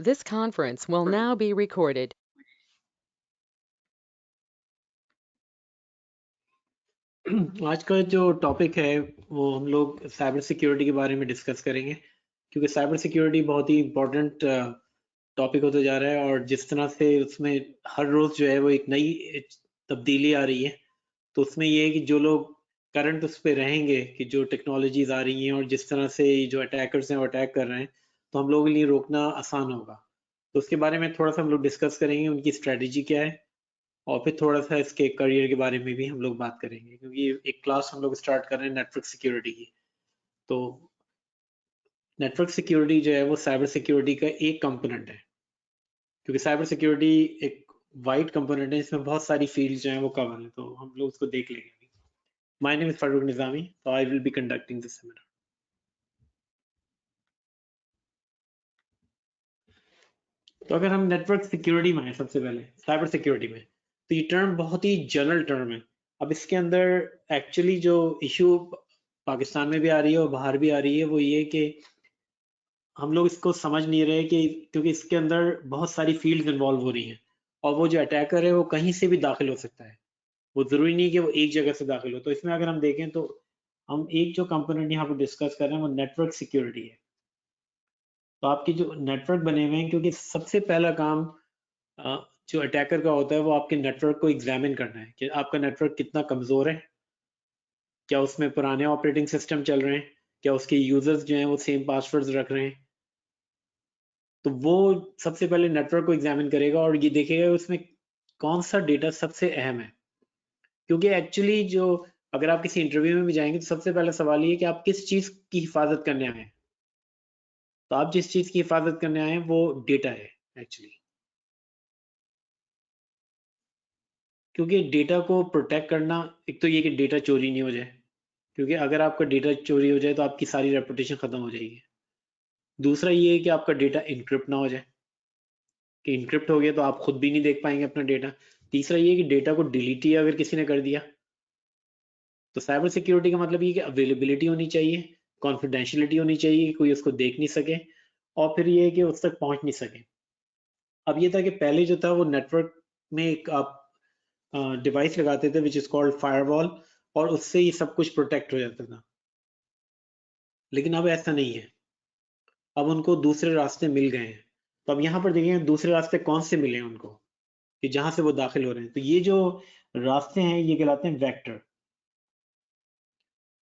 This conference will now be recorded. आज का जो टॉपिक है वो हम लोग साइबर सिक्योरिटी के बारे में डिस्कस करेंगे, क्योंकि साइबर सिक्योरिटी बहुत ही इम्पोर्टेंट टॉपिक होता जा रहा है और जिस तरह से उसमें हर रोज जो है वो एक नई तब्दीली आ रही है। तो उसमें ये है कि जो लोग करंट उस पे रहेंगे कि जो टेक्नोलॉजीज आ रही हैं और जिस तरह से जो अटैकर्स हैं वो अटैक कर रहे हैं, तो हम लोगों के लिए रोकना आसान होगा। तो उसके बारे में थोड़ा सा हम लोग डिस्कस करेंगे, उनकी स्ट्रेटेजी क्या है और फिर थोड़ा-सा इसके करियर के बारे में भी हम लोग बात करेंगे, क्योंकि एक क्लास हम लोग स्टार्ट कर रहे हैं नेटवर्क सिक्योरिटी की। तो नेटवर्क सिक्योरिटी जो है वो साइबर सिक्योरिटी का एक कंपोनेंट है, क्योंकि साइबर सिक्योरिटी एक वाइड कंपोनेंट है, इसमें बहुत सारी फील्ड्स जो हैं वो कवर हैं, तो हम लोग उसको देख लेंगे अभी। My name is Farooq Nizami, so I will be conducting this seminar. तो अगर हम नेटवर्क सिक्योरिटी में हैं, सबसे पहले साइबर सिक्योरिटी में, तो ये टर्म बहुत ही जनरल टर्म है। अब इसके अंदर एक्चुअली जो इशू पाकिस्तान में भी आ रही है और बाहर भी आ रही है, वो ये कि हम लोग इसको समझ नहीं रहे कि क्योंकि इसके अंदर बहुत सारी फील्ड्स इन्वॉल्व हो रही हैं और वो जो अटैकर है वो कहीं से भी दाखिल हो सकता है। वो ज़रूरी नहीं कि वो एक जगह से दाखिल हो। तो इसमें अगर हम देखें तो हम एक जो कंपोनेंट यहाँ पे डिस्कस कर रहे हैं वो नेटवर्क सिक्योरिटी है। तो आपकी जो नेटवर्क बने हुए हैं, क्योंकि सबसे पहला काम अ, जो अटैकर का होता है वो आपके नेटवर्क को एग्जामिन करना है कि आपका नेटवर्क कितना कमज़ोर है, क्या उसमें पुराने ऑपरेटिंग सिस्टम चल रहे हैं, क्या उसके यूजर्स जो हैं वो सेम पासवर्ड्स रख रहे हैं। तो वो सबसे पहले नेटवर्क को एग्जामिन करेगा और ये देखेगा उसमें कौन सा डेटा सबसे अहम है, क्योंकि एक्चुअली जो अगर आप किसी इंटरव्यू में भी जाएंगे तो सबसे पहला सवाल ये है कि आप किस चीज़ की हिफाजत करने आए हैं। तो आप जिस चीज़ की हिफाजत करने आए हैं वो डेटा है एक्चुअली, क्योंकि डेटा को प्रोटेक्ट करना, एक तो ये कि डेटा चोरी नहीं हो जाए, क्योंकि अगर आपका डेटा चोरी हो जाए तो आपकी सारी रेपुटेशन खत्म हो जाएगी। दूसरा ये है कि आपका डेटा इनक्रिप्ट ना हो जाए, कि इनक्रिप्ट हो गया तो आप खुद भी नहीं देख पाएंगे अपना डेटा। तीसरा ये कि डेटा को डिलीट ही अगर किसी ने कर दिया, तो साइबर सिक्योरिटी का मतलब ये कि अवेलेबिलिटी होनी चाहिए, कॉन्फिडेंशियलिटी होनी चाहिए, कोई उसको देख नहीं सके और फिर ये है कि उस तक पहुंच नहीं सके। अब ये था कि पहले जो था वो नेटवर्क में एक आप डिवाइस लगाते थे विच इज कॉल्ड फायरवॉल, और उससे ही सब कुछ प्रोटेक्ट हो जाता था। लेकिन अब ऐसा नहीं है, अब उनको दूसरे रास्ते मिल गए हैं। तो अब यहाँ पर देखेंगे दूसरे रास्ते कौन से मिले हैं उनको, कि जहां से वो दाखिल हो रहे हैं। तो ये जो रास्ते हैं ये कहलाते हैं वेक्टर।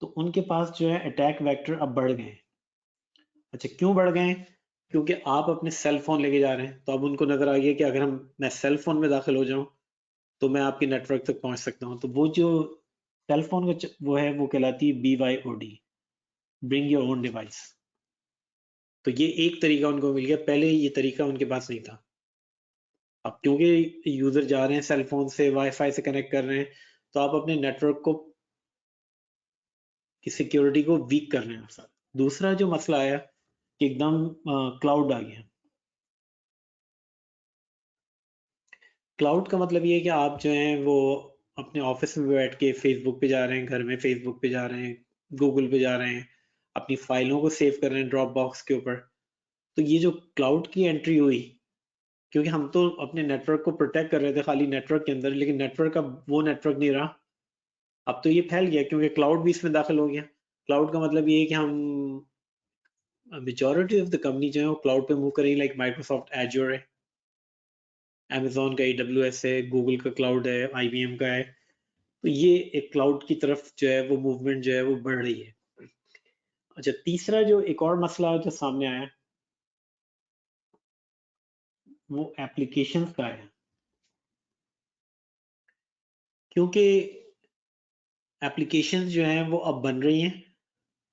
तो उनके पास जो है अटैक वेक्टर अब बढ़ गए हैं। अच्छा, क्यों बढ़ गए हैं? क्योंकि आप अपने सेल फोन लेके जा रहे हैं, तो अब उनको नजर आ गया कि अगर मैं सेल फोन में दाखिल हो जाऊं तो मैं आपके नेटवर्क तक पहुंच सकता हूं। तो वो जो सेल फोन का वो है वो कहलाती है BYOD, bring your own device. तो ये एक तरीका उनको मिल गया, पहले ये तरीका उनके पास नहीं था। अब क्योंकि यूजर जा रहे हैं सेल फोन से वाईफाई से कनेक्ट कर रहे हैं, तो आप अपने नेटवर्क को की सिक्योरिटी को वीक कर रहे हैं आप। दूसरा जो मसला आया कि एकदम क्लाउड आ गया। क्लाउड का मतलब ये है कि आप जो हैं वो अपने ऑफिस में बैठ के फेसबुक पे जा रहे हैं, घर में फेसबुक पे जा रहे हैं, गूगल पे जा रहे हैं, अपनी फाइलों को सेव कर रहे हैं ड्रॉप बॉक्स के ऊपर। तो ये जो क्लाउड की एंट्री हुई, क्योंकि हम तो अपने नेटवर्क को प्रोटेक्ट कर रहे थे खाली नेटवर्क के अंदर, लेकिन नेटवर्क अब वो नेटवर्क नहीं रहा। अब तो ये फैल गया क्योंकि क्लाउड भी इसमें दाखिल हो गया। क्लाउड का मतलब ये है कि हम मेजॉरिटी ऑफ द कंपनी जो है वो क्लाउड पे मूव करेंगे, लाइक माइक्रोसॉफ्ट एज्योर है, अमेजोन का AWS है, गूगल का क्लाउड है, IBM का है। तो ये एक क्लाउड की तरफ जो है वो मूवमेंट जो है वो बढ़ रही है। अच्छा, तीसरा जो एक और मसला जो सामने आया वो एप्लीकेशंस का है, क्योंकि एप्लीकेशंस जो हैं वो अब बन रही हैं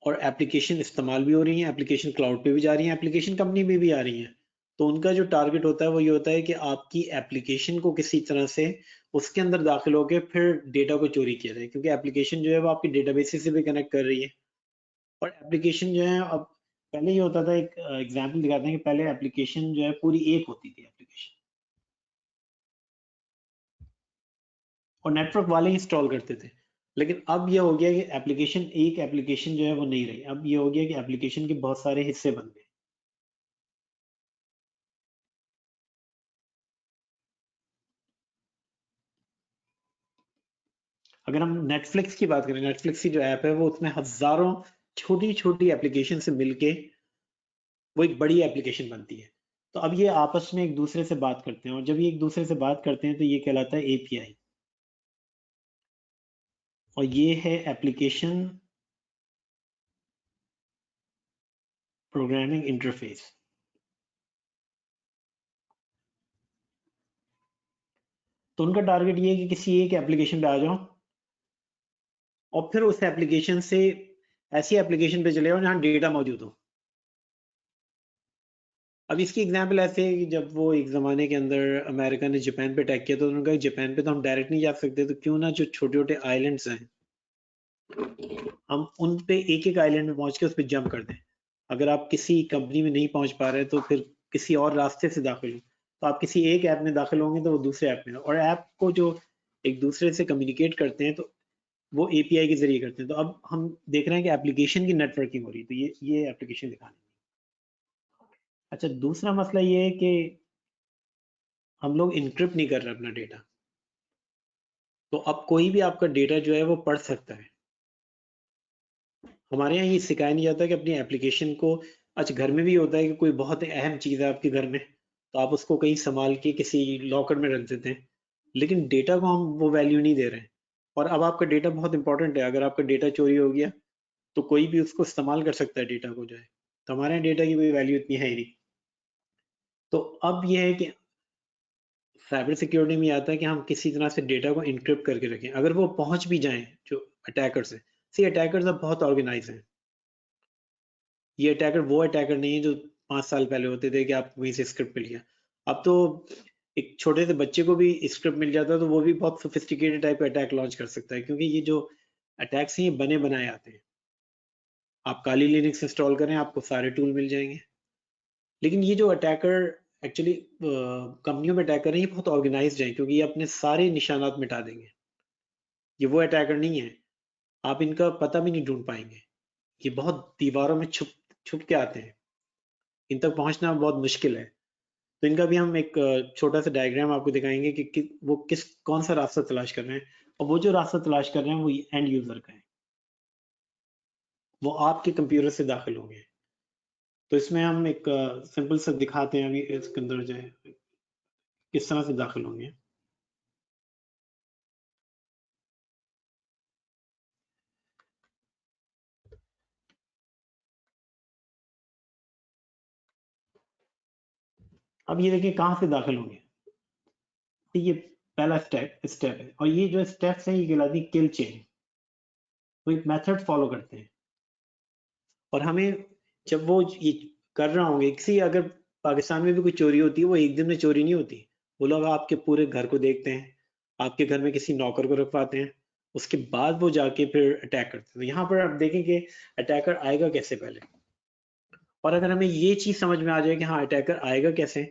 और एप्लीकेशन इस्तेमाल भी हो रही हैं, एप्लीकेशन क्लाउड पे भी जा रही हैं, एप्लीकेशन कंपनी में भी आ रही हैं। तो उनका जो टारगेट होता है वो ये होता है कि आपकी एप्लीकेशन को किसी तरह से उसके अंदर दाखिल होकर फिर डेटा को चोरी किया जाए, क्योंकि एप्लीकेशन जो है वो आपकी डेटाबेस से भी कनेक्ट कर रही है। और एप्लीकेशन जो है अब, पहले ये होता था, एक एग्जांपल दिखाते हैं कि पहले एप्लीकेशन जो है पूरी एक होती थी एप्लीकेशन, और नेटवर्क वाले इंस्टॉल करते थे। लेकिन अब ये हो गया कि एप्लीकेशन, एक एप्लीकेशन जो है वो नहीं रही। अब ये हो गया कि एप्लीकेशन के बहुत सारे हिस्से बन गए। अगर हम नेटफ्लिक्स की बात करें, नेटफ्लिक्स की जो ऐप है वो उसमें हजारों छोटी छोटी एप्लीकेशन से मिलके वो एक बड़ी एप्लीकेशन बनती है। तो अब ये आपस में एक दूसरे से बात करते हैं, और जब ये एक दूसरे से बात करते हैं तो ये कहलाता है एपीआई, और ये है एप्लीकेशन प्रोग्रामिंग इंटरफेस। तो उनका टारगेट ये है कि किसी एक एप्लीकेशन पे आ जाओ और फिर उस एप्लीकेशन से ऐसी एप्लीकेशन पे चले जाओ जहां डेटा मौजूद हो। अब इसकी एग्जांपल ऐसे है कि जब वो एक ज़माने के अंदर अमेरिका ने जापान पे अटैक किया तो उन्होंने कहा जापान पे तो हम डायरेक्ट नहीं जा सकते, तो क्यों ना जो छोटे छोटे आइलैंड्स हैं हम उन पे एक एक आइलैंड में पहुंच के उस पर जंप कर दें। अगर आप किसी कंपनी में नहीं पहुंच पा रहे तो फिर किसी और रास्ते से दाखिल हो, तो आप किसी एक ऐप में दाखिल होंगे तो वो दूसरे ऐप में, और ऐप को जो एक दूसरे से कम्युनिकेट करते हैं तो वो एपीआई के जरिए करते हैं। तो अब हम देख रहे हैं कि एप्लीकेशन की नेटवर्किंग हो रही है, तो ये एप्लीकेशन दिखाने। अच्छा, दूसरा मसला ये है कि हम लोग इनक्रिप्ट नहीं कर रहे अपना डेटा, तो अब कोई भी आपका डेटा जो है वो पढ़ सकता है। हमारे यहाँ ये सिखाया नहीं जाता कि अपनी एप्लीकेशन को, अच्छा घर में भी होता है कि कोई बहुत अहम चीज़ है आपके घर में तो आप उसको कहीं संभाल के किसी लॉकर में रख देते हैं, लेकिन डेटा को हम वो वैल्यू नहीं दे रहे हैं। और अब आपका डेटा बहुत इंपॉर्टेंट है, अगर आपका डेटा चोरी हो गया तो कोई भी उसको इस्तेमाल कर सकता है डेटा को जो है, तो हमारे यहाँ डेटा की कोई वैल्यू इतनी है ही नहीं। तो अब ये है कि साइबर सिक्योरिटी में आता है कि हम किसी तरह से डेटा को इनक्रिप्ट करके रखें, अगर वो पहुंच भी जाएं जो अटैकर्स हैं। सी अटैकर्स अब बहुत ऑर्गेनाइज हैं, ये अटैकर वो अटैकर नहीं है जो 5 साल पहले होते थे कि आप वहीं से स्क्रिप्ट मिल गया। अब तो एक छोटे से बच्चे को भी स्क्रिप्ट मिल जाता है तो वो भी बहुत सोफिस्टिकेटेड टाइप का अटैक लॉन्च कर सकता है, क्योंकि ये जो अटैक्स हैं ये बने बनाए आते हैं। आप काली लिनक्स इंस्टॉल करें आपको सारे टूल मिल जाएंगे, लेकिन ये जो अटैकर एक्चुअली कंपनियों में अटैकर हैं ये बहुत ऑर्गेनाइज्ड हैं, क्योंकि ये अपने सारे निशानात मिटा देंगे। ये वो अटैकर नहीं है, आप इनका पता भी नहीं ढूंढ पाएंगे। ये बहुत दीवारों में छुप छुप के आते हैं, इन तक पहुंचना बहुत मुश्किल है। तो इनका भी हम एक छोटा सा डायग्राम आपको दिखाएंगे कि वो कौन सा रास्ता तलाश कर रहे हैं, और वो जो रास्ता तलाश कर रहे हैं वो एंड यूजर का है, वो आपके कंप्यूटर से दाखिल होंगे। तो इसमें हम एक सिंपल सा दिखाते हैं अभी इसके अंदर जो है किस तरह से दाखिल होंगे। अब ये देखिए कहाँ से दाखिल होंगे, तो ये पहला स्टेप है, और ये जो स्टेप्स हैं ये कहलाती है किल चेन। तो एक मेथड फॉलो करते हैं, और हमें जब वो ये कर रहा होंगे किसी, अगर पाकिस्तान में भी कोई चोरी होती है वो एक दिन में चोरी नहीं होती। वो लोग आपके पूरे घर को देखते हैं, आपके घर में किसी नौकर को रखवाते हैं, उसके बाद वो जाके फिर अटैक करते हैं। तो यहाँ पर आप देखें कि अटैकर आएगा कैसे पहले, और अगर हमें ये चीज समझ में आ जाए कि हाँ अटैकर आएगा कैसे,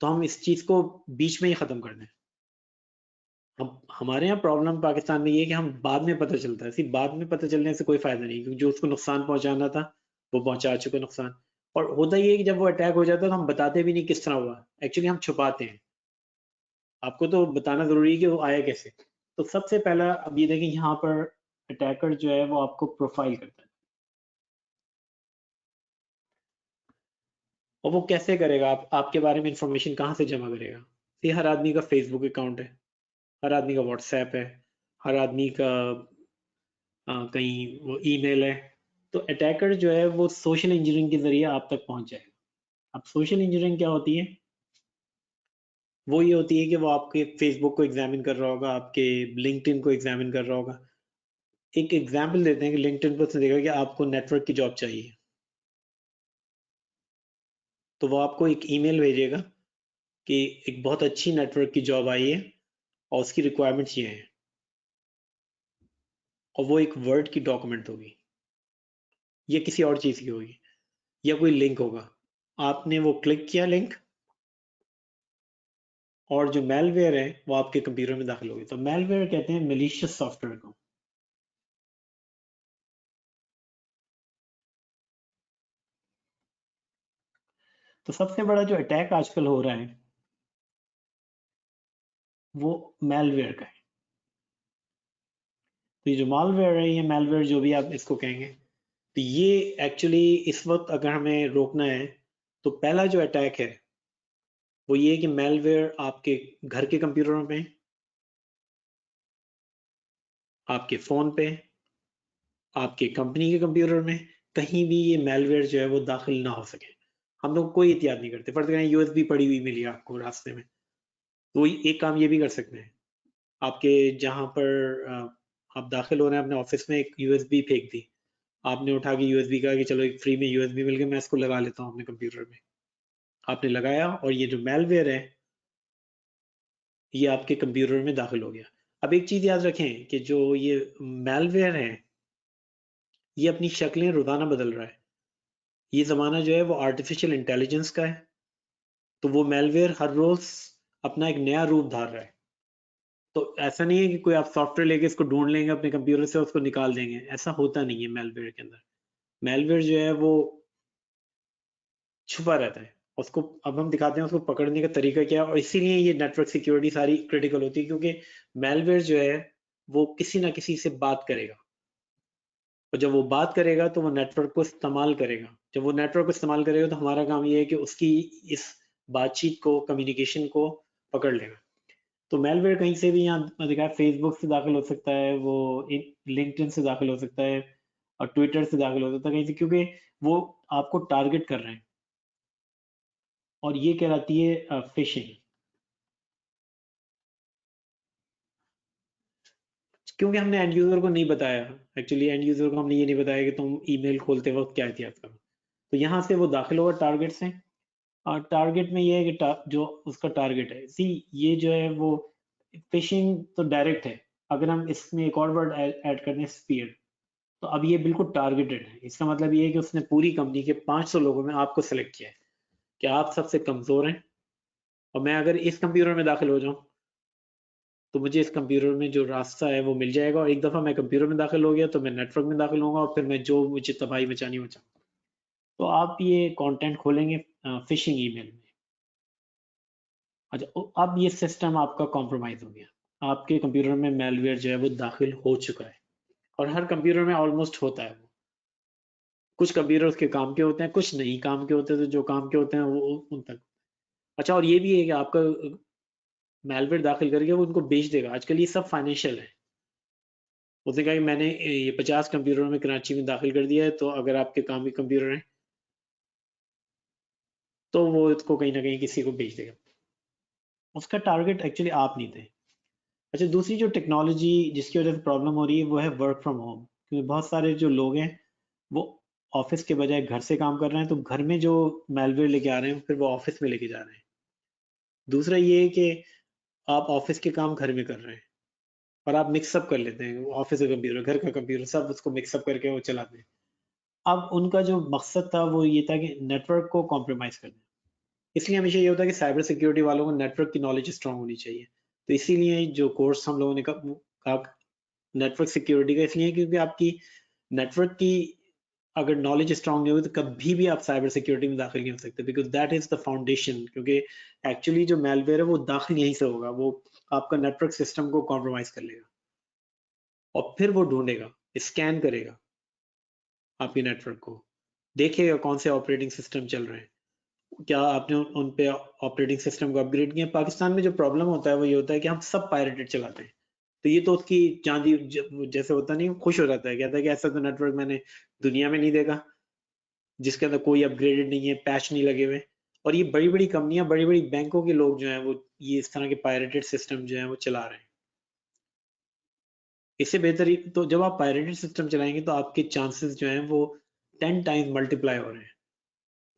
तो हम इस चीज को बीच में ही खत्म कर दें। हम हमारे यहाँ प्रॉब्लम पाकिस्तान में ये है कि हम बाद में पता चलता है, सिर्फ बाद में पता चलने से कोई फायदा नहीं, क्योंकि जो उसको नुकसान पहुंचाना था वो पहुंचा चुका नुकसान। और होता ये है कि जब वो अटैक हो जाता है तो हम बताते भी नहीं किस तरह हुआ, एक्चुअली हम छुपाते हैं। आपको तो बताना जरूरी है कि वो आया कैसे। तो सबसे पहला अब ये देखें यहाँ पर अटैकर जो है वो आपको प्रोफाइल करता है, और वो कैसे करेगा, आपके बारे में इंफॉर्मेशन कहाँ से जमा करेगा। ये हर आदमी का फेसबुक अकाउंट है, हर आदमी का व्हाट्सएप है, हर आदमी का कहीं वो ईमेल है। तो अटैकर जो है वो सोशल इंजीनियरिंग के जरिए आप तक पहुंच जाएगा। अब सोशल इंजीनियरिंग क्या होती है, वो ये होती है कि वो आपके फेसबुक को एग्जामिन कर रहा होगा, आपके लिंक्डइन को एग्जामिन कर रहा होगा। एक एग्जाम्पल देते हैं कि लिंक्डइन पर उसने देखा कि आपको नेटवर्क की जॉब चाहिए, तो वो आपको एक ईमेल भेजेगा कि एक बहुत अच्छी नेटवर्क की जॉब आई है और उसकी रिक्वायरमेंट्स ये हैं, और वो एक वर्ड की डॉक्यूमेंट होगी या किसी और चीज़ की होगी, या कोई लिंक होगा। आपने वो क्लिक किया लिंक, और जो मेलवेयर है वो आपके कंप्यूटर में दाखिल होगी। तो मेलवेयर कहते हैं मेलिशियस सॉफ्टवेयर को। तो सबसे बड़ा जो अटैक आजकल हो रहा है वो मेलवेयर का है। तो ये जो मालवेयर है, ये मेलवेयर जो भी आप इसको कहेंगे, तो ये एक्चुअली इस वक्त अगर हमें रोकना है तो पहला जो अटैक है वो ये है कि मेलवेयर आपके घर के कंप्यूटरों पे, आपके फ़ोन पे, आपके कंपनी के कंप्यूटर में कहीं भी ये मेलवेयर जो है वो दाखिल ना हो सके। हम लोग कोई एहतियात नहीं करते। फर्ज करें यूएसबी पड़ी हुई मिली आपको रास्ते में, तो एक काम ये भी कर सकते हैं, आपके जहाँ पर आप दाखिल हो रहे हैं अपने ऑफिस में, एक यूएसबी फेंक दी आपने, उठा के यूएसबी कहा कि चलो एक फ्री में यूएसबी मिल गया, मैं इसको लगा लेता हूँ अपने कंप्यूटर में। आपने लगाया और ये जो मेलवेयर है ये आपके कंप्यूटर में दाखिल हो गया। अब एक चीज़ याद रखें कि जो ये मेलवेयर है ये अपनी शक्लें रोज़ाना बदल रहा है। ये ज़माना जो है वो आर्टिफिशियल इंटेलिजेंस का है, तो वो मेलवेयर हर रोज़ अपना एक नया रूप धार रहा है। तो ऐसा नहीं है कि कोई आप सॉफ्टवेयर लेके इसको ढूँढ लेंगे अपने कंप्यूटर से, उसको निकाल देंगे, ऐसा होता नहीं है मेलवेयर के अंदर। मेलवेयर जो है वो छुपा रहता है। उसको अब हम दिखाते हैं उसको पकड़ने का तरीका क्या है, और इसीलिए ये नेटवर्क सिक्योरिटी सारी क्रिटिकल होती है, क्योंकि मेलवेयर जो है वो किसी ना किसी से बात करेगा, और जब वो बात करेगा तो वो नेटवर्क को इस्तेमाल करेगा। जब वो नेटवर्क को इस्तेमाल करेगा तो हमारा काम ये है कि उसकी इस बातचीत को, कम्युनिकेशन को पकड़ लेगा। तो मेलवेयर कहीं से भी, यहाँ दिखा फेसबुक से दाखिल हो सकता है, वो लिंक्डइन से दाखिल हो सकता है, और ट्विटर से दाखिल हो सकता है कहीं से, क्योंकि वो आपको टारगेट कर रहे हैं, और ये कहलाती है फिशिंग। क्योंकि हमने एंड यूजर को नहीं बताया, एक्चुअली एंड यूजर को हमने ये नहीं बताया कि तुम ईमेल खोलते वक्त क्या एहतियात करो। तो यहाँ से वो दाखिल होगा टारगेट से, और टारगेट में ये है कि जो उसका टारगेट है, सी ये जो है वो फिशिंग तो डायरेक्ट है। अगर हम इसमें एक और वर्ड ऐड करते हैं, स्पीयर, तो अब ये बिल्कुल टारगेटेड है। इसका मतलब ये है कि उसने पूरी कंपनी के 500 लोगों में आपको सेलेक्ट किया है कि आप सबसे कमजोर हैं, और मैं अगर इस कंप्यूटर में दाखिल हो जाऊं तो मुझे इस कंप्यूटर में जो रास्ता है वो मिल जाएगा, और एक दफ़ा मैं कंप्यूटर में दाखिल हो गया तो मैं नेटवर्क में दाखिल होऊंगा, और फिर मैं जो मुझे तबाही मचानी मचा। तो आप ये कंटेंट खोलेंगे फिशिंग ईमेल में। अच्छा, अब ये सिस्टम आपका कॉम्प्रोमाइज हो गया, आपके कंप्यूटर में मेलवेयर जो है वो दाखिल हो चुका है, और हर कंप्यूटर में ऑलमोस्ट होता है वो। कुछ कंप्यूटर उसके काम के होते हैं, कुछ नहीं काम के होते, तो जो काम के होते हैं वो उन तक। अच्छा, और ये भी है कि आपका मेलवेयर दाखिल करके वो उनको बेच देगा। आजकल ये सब फाइनेंशियल है। उसने कहा कि मैंने ये 50 कंप्यूटरों में कराची में दाखिल कर दिया है, तो अगर आपके काम के कंप्यूटर हैं तो वो इसको कहीं ना कहीं किसी को बेच देगा। उसका टारगेट एक्चुअली आप नहीं थे। अच्छा, दूसरी जो टेक्नोलॉजी जिसकी वजह से प्रॉब्लम हो रही है वो है वर्क फ्रॉम होम, क्योंकि बहुत सारे जो लोग हैं वो ऑफिस के बजाय घर से काम कर रहे हैं, तो घर में जो मेलवेयर लेके आ रहे हैं फिर वो ऑफिस में लेके जा रहे हैं। दूसरा ये है कि आप ऑफिस के काम घर में कर रहे हैं, और आप मिक्सअप कर लेते हैं, ऑफिस का कंप्यूटर, घर का कंप्यूटर, सब उसको मिक्सअप करके वो चलाते हैं। अब उनका जो मकसद था वो ये था कि नेटवर्क को कॉम्प्रोमाइज करना। इसलिए हमेशा ये होता है कि साइबर सिक्योरिटी वालों को नेटवर्क की नॉलेज स्ट्रांग होनी चाहिए। तो इसीलिए जो कोर्स हम लोगों ने कहा नेटवर्क सिक्योरिटी का, इसलिए क्योंकि आपकी नेटवर्क की अगर नॉलेज स्ट्रांग नहीं होगी तो कभी भी आप साइबर सिक्योरिटी में दाखिल नहीं हो सकते, because that is the foundation. क्योंकि एक्चुअली जो मेलवेयर है वो दाखिल यहीं से होगा, वो आपका नेटवर्क सिस्टम को कॉम्प्रोमाइज कर लेगा, और फिर वो ढूंढेगा, स्कैन करेगा आपके नेटवर्क को, देखेगा कौन से ऑपरेटिंग सिस्टम चल रहे हैं, क्या आपने उन पे ऑपरेटिंग सिस्टम को अपग्रेड किया। पाकिस्तान में जो प्रॉब्लम होता है वो ये होता है कि हम सब पायरेटेड चलाते हैं। तो ये तो उसकी चांदी जैसे होता नहीं, खुश हो जाता है, कहता है कि ऐसा तो नेटवर्क मैंने दुनिया में नहीं देखा जिसके अंदर कोई अपग्रेडेड नहीं है, पैच नहीं लगे हुए। और ये बड़ी बड़ी कंपनियां, बड़ी बड़ी बैंकों के लोग जो हैं वो ये इस तरह के पायरेटेड सिस्टम जो है वो चला रहे हैं। इससे बेहतर तो जब आप पायरेटेड सिस्टम चलाएंगे तो आपके चांसेस जो हैं वो 10 टाइम्स मल्टीप्लाई हो रहे हैं।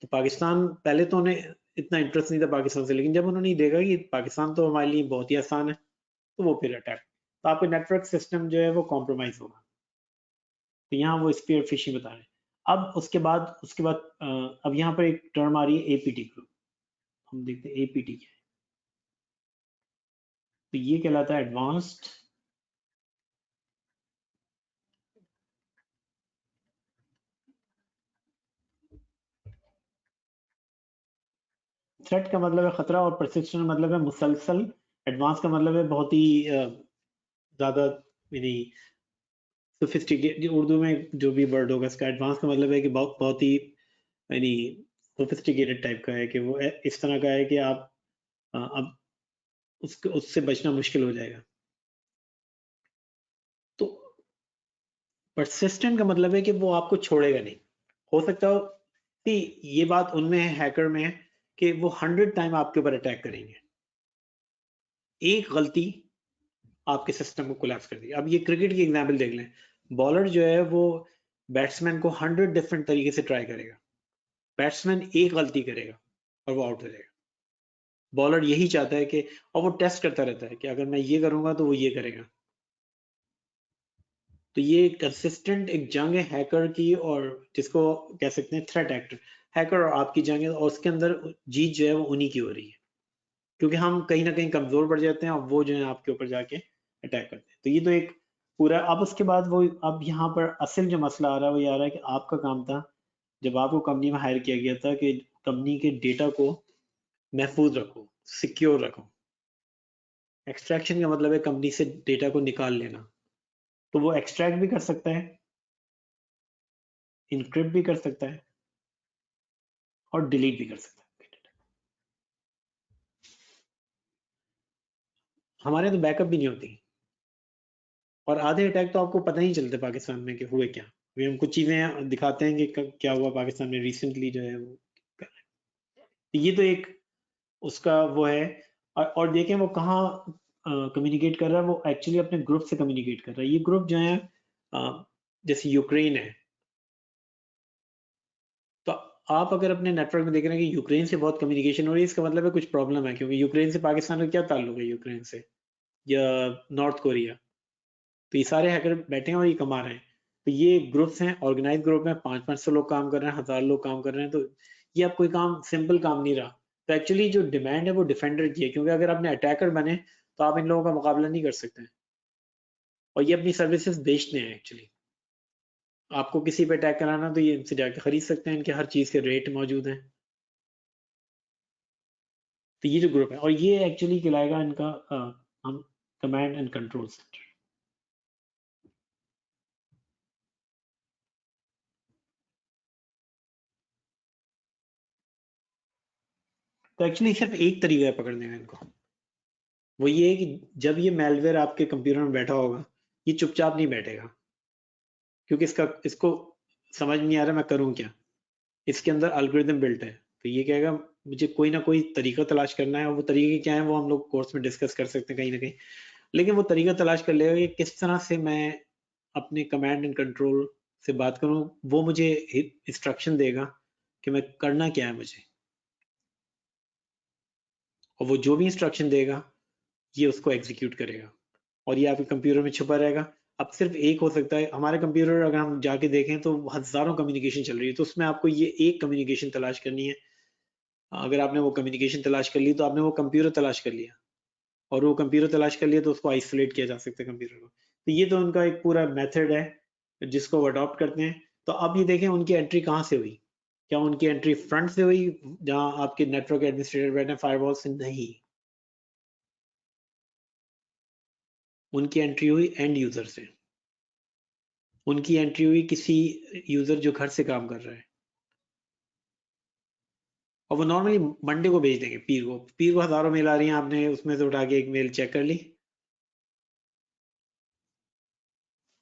तो पाकिस्तान पहले तो उन्हें इतना इंटरेस्ट नहीं था पाकिस्तान से, लेकिन जब उन्होंने ये देखा कि पाकिस्तान तो हमारे लिए बहुत ही आसान है, तो वो फिर अटैक, तो आपका नेटवर्क सिस्टम जो है वो कॉम्प्रोमाइज होगा। तो यहाँ वो स्पीयर फिशिंग बता रहे हैं। अब उसके बाद अब यहाँ पर एक टर्म आ रही है एपीटी ग्रुप। हम देखते हैं एपीटी क्या है। तो ये कहलाता है एडवांस्ड थ्रेट, का मतलब है खतरा, और परसिस्टेंट मतलब है मुसलसल। एडवांस का मतलब है बहुत ही ज्यादा, यानी सोफिस्टिकेटेड, उर्दू में जो भी वर्ड होगा इसका एडवांस का मतलब है कि बहुत बहुत ही यानी सोफिस्टिकेटेड टाइप का है, कि वो इस तरह का है कि आप अब उससे बचना मुश्किल हो जाएगा। तो परसिस्टेंट का मतलब है कि वो आपको छोड़ेगा नहीं। हो सकता हो कि ये बात उनमें है, हैकर में है, कि वो 100 टाइम आपके ऊपर अटैक करेंगे, एक गलती आपके सिस्टम को कोलैप्स कर दी। अब ये क्रिकेट की एग्जांपल देख लें, बॉलर जो है वो बैट्समैन को 100 डिफरेंट तरीके से ट्राई करेगा, बैट्समैन एक गलती करेगा और वो आउट हो जाएगा। बॉलर यही चाहता है कि, और वो टेस्ट करता रहता है कि अगर मैं ये करूंगा तो वो ये करेगा। तो ये कंसिस्टेंट एक जंग है हैकर की, और जिसको कह सकते हैं थ्रेट एक्टर, हैकर और आपकी जंग है, और उसके अंदर जीत जो है वो उन्हीं की हो रही है, क्योंकि हम कहीं ना कहीं कमजोर पड़ जाते हैं और वो जो है आपके ऊपर जाके अटैक करते हैं। तो ये तो एक पूरा। अब उसके बाद वो, अब यहाँ पर असल जो मसला आ रहा है वो ये आ रहा है कि आपका काम था जब आपको कंपनी में हायर किया गया था कि कंपनी के डेटा को महफूज रखो, सिक्योर रखो। एक्सट्रैक्शन का मतलब है कंपनी से डेटा को निकाल लेना। तो वो एक्सट्रैक्ट भी कर सकता है, इनक्रिप्ट भी कर सकता है, और डिलीट भी कर सकता है। हमारे तो बैकअप भी नहीं होती, और आधे अटैक तो आपको पता ही नहीं चलते पाकिस्तान में कि हुए क्या। अभी हम कुछ चीजें दिखाते हैं कि क्या हुआ पाकिस्तान में रिसेंटली जो है वो कर रहे हैं। ये तो एक उसका वो है। और देखें वो कहाँ कम्युनिकेट कर रहा है, वो एक्चुअली अपने ग्रुप से कम्युनिकेट कर रहा है। ये ग्रुप जो है जैसे यूक्रेन है, तो आप अगर अपने नेटवर्क में देख रहे हैं कि यूक्रेन से बहुत कम्युनिकेशन हो रही है, इसका मतलब है कुछ प्रॉब्लम है, क्योंकि यूक्रेन से पाकिस्तान का क्या ताल्लुक है, यूक्रेन से या नॉर्थ कोरिया। तो ये सारे हैकर बैठे हैं और ये कमा रहे हैं। तो ये ग्रुप्स हैं, ऑर्गेनाइज ग्रुप में 500-500 लोग काम कर रहे हैं, 1000 लोग काम कर रहे हैं। तो ये अब कोई काम, सिंपल काम नहीं रहा। तो एक्चुअली जो डिमांड है वो डिफेंडर की है, क्योंकि अगर आपने अटैकर बने तो आप इन लोगों का मुकाबला नहीं कर सकते हैं, और ये अपनी सर्विसेज बेचते हैं एक्चुअली। आपको किसी पे अटैक कराना तो ये इनसे जाके खरीद सकते हैं, इनके हर चीज के रेट मौजूद हैं। तो ये जो ग्रुप है, और ये एक्चुअली कहलाएगा इनका हम कमांड एंड कंट्रोल सेंटर। तो एक्चुअली सिर्फ एक तरीका है पकड़ने का इनको, वो ये है कि जब ये मेलवेयर आपके कंप्यूटर में बैठा होगा, ये चुपचाप नहीं बैठेगा, क्योंकि इसको समझ नहीं आ रहा मैं करूं क्या। इसके अंदर एल्गोरिदम बिल्ट है, तो ये कहेगा मुझे कोई ना कोई तरीका तलाश करना है, और वो तरीके क्या है वो हम लोग कोर्स में डिस्कस कर सकते हैं कहीं ना कहीं। लेकिन वो तरीका तलाश कर लेगा कि किस तरह से मैं अपने कमांड एंड कंट्रोल से बात करूं। वो मुझे इंस्ट्रक्शन देगा कि मैं करना क्या है मुझे, और वो जो भी इंस्ट्रक्शन देगा ये उसको एग्जीक्यूट करेगा, और ये आपके कंप्यूटर में छुपा रहेगा। अब सिर्फ एक हो सकता है, हमारे कंप्यूटर अगर हम जाके देखें तो हजारों कम्युनिकेशन चल रही है, तो उसमें आपको ये एक कम्युनिकेशन तलाश करनी है। अगर आपने वो कम्युनिकेशन तलाश कर ली तो आपने वो कंप्यूटर तलाश कर लिया, और वो कंप्यूटर तलाश कर लिया तो उसको आइसोलेट किया जा सकता है कंप्यूटर को। तो ये तो उनका एक पूरा मेथड है जिसको वो अडॉप्ट करते हैं। तो अब ये देखें उनकी एंट्री कहाँ से हुई। क्या उनकी एंट्री फ्रंट से हुई जहां आपके नेटवर्क एडमिनिस्ट्रेटर बैठे फायरवॉल से? नहीं, उनकी एंट्री हुई एंड यूजर से। उनकी एंट्री हुई किसी यूजर जो घर से काम कर रहा है, और वो नॉर्मली मंडे को भेज देंगे, पीर को हजारों मेल आ रही हैं, आपने उसमें से उठा के एक मेल चेक कर ली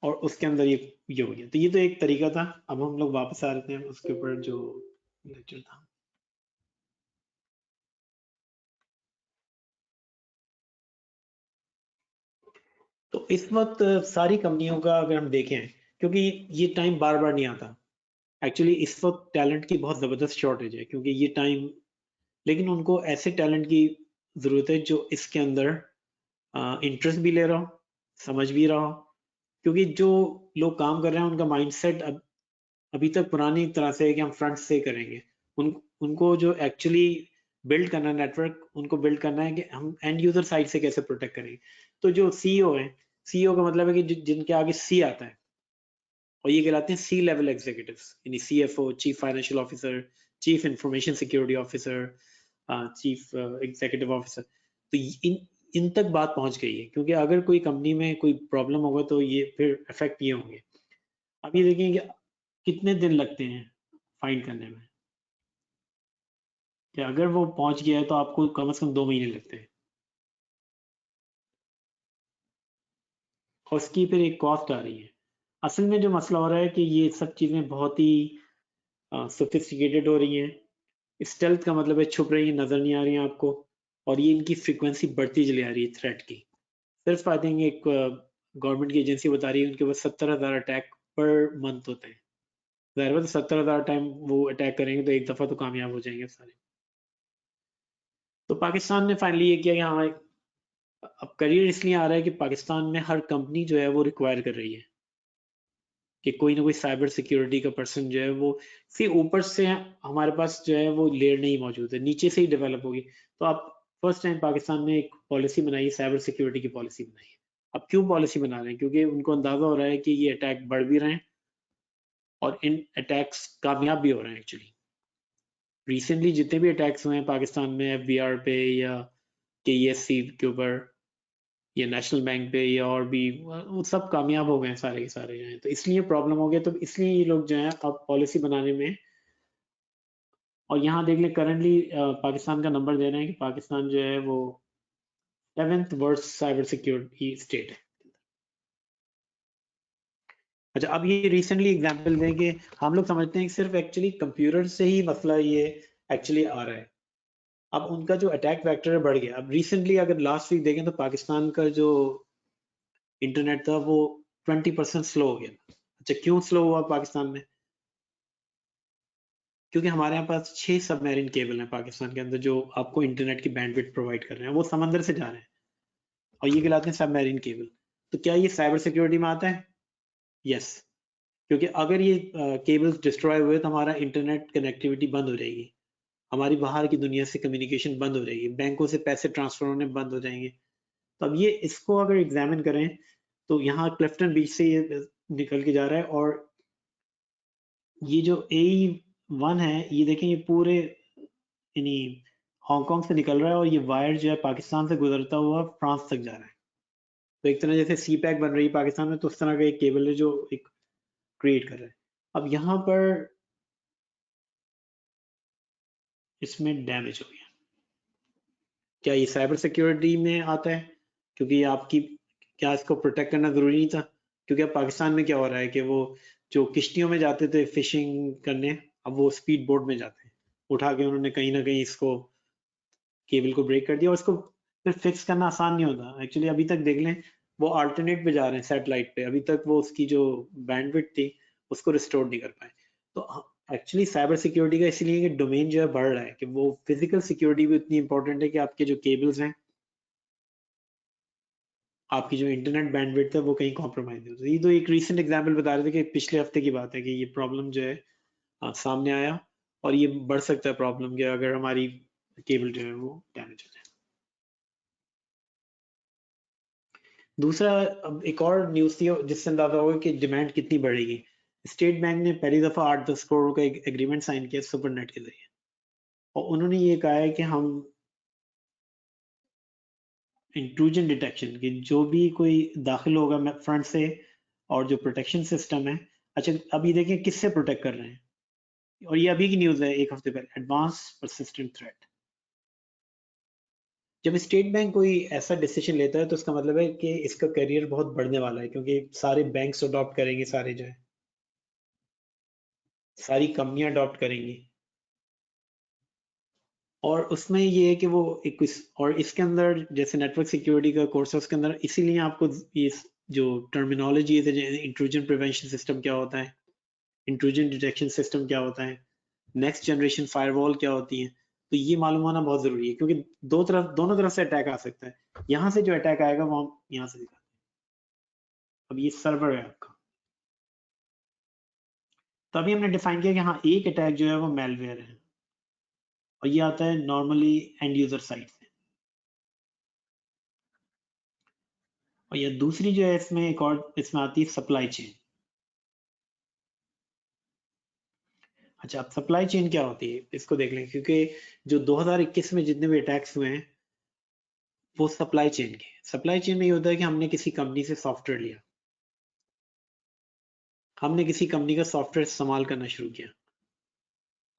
और उसके अंदर ये हो गया। तो ये तो एक तरीका था। अब हम लोग वापस आ रहे हैं उसके ऊपर जो लेक्चर था। तो इस वक्त सारी कंपनियों का अगर हम देखें, क्योंकि ये टाइम बार बार नहीं आता, एक्चुअली इस वक्त टैलेंट की बहुत ज़बरदस्त शॉर्टेज है, क्योंकि ये टाइम, लेकिन उनको ऐसे टैलेंट की ज़रूरत है जो इसके अंदर इंटरेस्ट भी ले रहा हो, समझ भी रहा हो। क्योंकि जो लोग काम कर रहे हैं उनका माइंडसेट अभी तक पुरानी तरह से है कि हम फ्रंट से करेंगे। उनको जो एक्चुअली बिल्ड करना है नेटवर्क, उनको बिल्ड करना है कि हम एंड यूजर साइड से कैसे प्रोटेक्ट करेंगे। तो जो सीईओ है, सीईओ का मतलब है कि जिनके आगे सी आता है, और ये कहलाते हैं सी लेवल एग्जीक्यूटिव्स, यानी CFO, chief financial officer, chief information security officer, chief executive officer. तो इन इन तक बात पहुंच गई है, क्योंकि अगर कोई कंपनी में कोई प्रॉब्लम होगा तो ये फिर इफेक्ट ये होंगे। अब ये देखें कि कितने दिन लगते हैं फाइंड करने में, कि अगर वो पहुंच गया है तो आपको कम से कम 2 महीने लगते हैं, और उसकी फिर एक कॉस्ट आ रही है। असल में जो मसला हो रहा है कि ये सब चीज़ें बहुत ही सोफिस्टिकेटेड हो रही हैं। स्टेल्थ का मतलब है छुप रही है, नज़र नहीं आ रही हैं आपको, और ये इनकी फ्रीक्वेंसी बढ़ती चली आ रही है थ्रेट की। सिर्फ आई थिंक एक गवर्नमेंट की एजेंसी बता रही है उनके पास 70,000 अटैक पर मंथ होते हैं। ज़ाहिर बात है 70,000 टाइम वो अटैक करेंगे तो एक दफ़ा तो कामयाब हो जाएंगे सारे। तो पाकिस्तान ने फाइनली ये किया कि हाँ, अब करियर इसलिए आ रहा है कि पाकिस्तान में हर कंपनी जो है वो रिक्वायर कर रही है कि कोई ना कोई साइबर सिक्योरिटी का पर्सन जो है वो, सिर्फ ऊपर से हमारे पास जो है वो लेयर नहीं मौजूद है, नीचे से ही डेवलप होगी। तो आप फर्स्ट टाइम पाकिस्तान ने एक पॉलिसी बनाई है, साइबर सिक्योरिटी की पॉलिसी बनाई है। अब क्यों पॉलिसी बना रहे हैं? क्योंकि उनको अंदाजा हो रहा है कि ये अटैक बढ़ भी रहे हैं और इन अटैक्स कामयाब भी हो रहे हैं एक्चुअली। रिसेंटली जितने भी अटैक्स हुए हैं पाकिस्तान में एफबीआर पे या केईएससी के ऊपर या नेशनल बैंक पे या और भी, वो सब कामयाब हो गए हैं सारे के सारे जो हैं। तो इसलिए प्रॉब्लम हो गया, तो इसलिए ये लोग जो हैं अब पॉलिसी बनाने में, और यहाँ देख लें करंटली पाकिस्तान का नंबर दे रहे हैं कि पाकिस्तान जो है वो 7th worst cyber security state है। अच्छा, अब ये रिसेंटली एग्जांपल दें कि हम लोग समझते हैं कि सिर्फ एक्चुअली कंप्यूटर से ही मसला ये एक्चुअली आ रहा है। अब उनका जो अटैक वेक्टर है बढ़ गया। अब रिसेंटली अगर लास्ट वीक देखें तो पाकिस्तान का जो इंटरनेट था वो 20% स्लो हो गया। अच्छा, क्यों स्लो हुआ पाकिस्तान में? क्योंकि हमारे यहाँ पास 6 सबमरीन केबल हैं पाकिस्तान के अंदर जो आपको इंटरनेट की बैंडविड्थ प्रोवाइड कर रहे हैं, वो समंदर से जा रहे हैं और ये कहलाते हैं सबमरीन केबल। तो क्या ये साइबर सिक्योरिटी में आता है? यस। क्योंकि अगर ये केबल्स डिस्ट्रॉय हुए तो हमारा इंटरनेट कनेक्टिविटी बंद हो जाएगी, हमारी बाहर की दुनिया से कम्युनिकेशन बंद हो जाएगी, बैंकों से पैसे ट्रांसफर होने बंद हो जाएंगे। तो अब ये इसको अगर एग्जामिन करें तो यहाँ क्लिफ्टन बीच से ये निकल के जा रहा है, और ये जो AE1 है ये देखें ये पूरे यानी हांगकांग से निकल रहा है और ये वायर जो है पाकिस्तान से गुजरता हुआ फ्रांस तक जा रहा है। तो एक तरह जैसे सी पैक बन रही है पाकिस्तान में, तो उस तरह का एक केबल है जो एक क्रिएट कर रहा है। अब यहाँ पर इसमें डैमेज हो गया। क्या ये साइबर सिक्योरिटी में आता है? क्योंकि ये आपकी, क्या इसको प्रोटेक्ट करना जरूरी नहीं था? क्योंकि अब पाकिस्तान में क्या हो रहा है कि वो जो किश्तियों में जाते थे फिशिंग करने, अब वो स्पीड बोट में जाते हैं। उठा के उन्होंने कहीं ना कहीं इसको केबल को ब्रेक कर दिया, और इसको फिर फिक्स करना आसान नहीं होता एक्चुअली। अभी तक देख लें वो अल्टरनेट पे जा रहे हैं, सैटेलाइट पे, अभी तक वो उसकी जो बैंडविड्थ थी उसको रिस्टोर नहीं कर पाए। तो एक्चुअली साइबर सिक्योरिटी का इसीलिए कि डोमेन जो है बढ़ रहा है, कि वो फिजिकल सिक्योरिटी भी उतनी इंपॉर्टेंट है कि आपके जो केबल्स हैं, आपकी जो इंटरनेट बैंडविड्थ है वो कहीं कॉम्प्रोमाइज नहीं होती। ये तो एक रीसेंट एग्जांपल बता रहे थे कि पिछले हफ्ते की बात है कि ये प्रॉब्लम जो है सामने आया, और ये बढ़ सकता है प्रॉब्लम कि अगर हमारी केबल जो है वो डैमेज हो जाए। दूसरा, अब एक और न्यूज़ थी जिससे अंदाजा होगा कि डिमांड कितनी बढ़ेगी। स्टेट बैंक ने पहली दफा 8-10 करोड़ का एक एग्रीमेंट साइन किया सुपरनेट के जरिए, और उन्होंने ये कहा है कि हम इंट्रूजन डिटेक्शन की जो भी कोई दाखिल होगा फ्रंट से, और जो प्रोटेक्शन सिस्टम है। अच्छा, अब ये देखें किससे प्रोटेक्ट कर रहे हैं, और ये अभी की न्यूज़ है एक हफ्ते पहले, एडवांस परसिस्टेंट थ्रेट। जब स्टेट बैंक कोई ऐसा डिसीजन लेता है तो उसका मतलब है कि इसका करियर बहुत बढ़ने वाला है, क्योंकि सारे बैंक्स अडॉप्ट करेंगे, सारे जो है सारी कंपनियां अडॉप्ट करेंगी, और उसमें ये है कि वो और इसके अंदर जैसे नेटवर्क सिक्योरिटी का कोर्स है उसके अंदर, इसीलिए आपको इस जो टर्मिनोलॉजी है, इंट्रूजन प्रिवेंशन सिस्टम क्या होता है, इंट्रूजन डिटेक्शन सिस्टम क्या होता है, नेक्स्ट जनरेशन फायरवॉल क्या होती है, तो ये मालूम होना बहुत जरूरी है, क्योंकि दोनों तरफ से अटैक आ सकता है। यहाँ से जो अटैक आएगा वो हम यहाँ से दिखाते हैं। अब ये सर्वर है आपका, तो अभी हमने डिफाइन किया कि हाँ, एक अटैक जो है वो मेलवेयर है, और ये आता है नॉर्मली एंड यूजर साइड से। और ये दूसरी जो है इसमें एक और इसमें आती है सप्लाई चेन। अच्छा, अब सप्लाई चेन क्या होती है इसको देख लें, क्योंकि जो 2021 में जितने भी अटैक्स हुए हैं वो सप्लाई चेन की। सप्लाई चेन में ये होता है कि हमने किसी कंपनी से सॉफ्टवेयर लिया, हमने किसी कंपनी का सॉफ्टवेयर इस्तेमाल करना शुरू किया।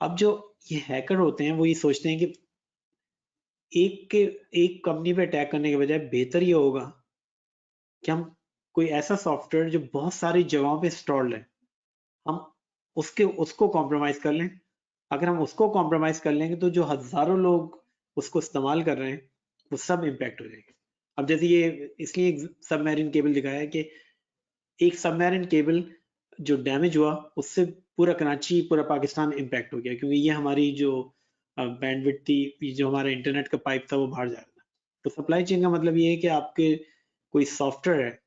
अब जो ये हैकर होते हैं वो ये सोचते हैं कि एक कंपनी पे अटैक करने के बजाय बेहतर ये होगा कि हम कोई ऐसा सॉफ्टवेयर जो बहुत सारी जगहों पे इंस्टॉल्ड है, हम उसको कॉम्प्रोमाइज कर लें। अगर हम उसको कॉम्प्रोमाइज कर लेंगे तो जो हजारों लोग उसको इस्तेमाल कर रहे हैं वो सब इम्पैक्ट हो जाएंगे। अब जैसे ये इसलिए एक सबमरीन केबल दिखाया है कि एक सबमरीन केबल जो डैमेज हुआ उससे पूरा कराची, पूरा पाकिस्तान इम्पैक्ट हो गया, क्योंकि ये हमारी जो बैंडविड्थ थी, जो हमारा इंटरनेट का पाइप था वो बाहर जा रहा था। तो सप्लाई चेन का मतलब ये है कि आपके कोई सॉफ्टवेयर है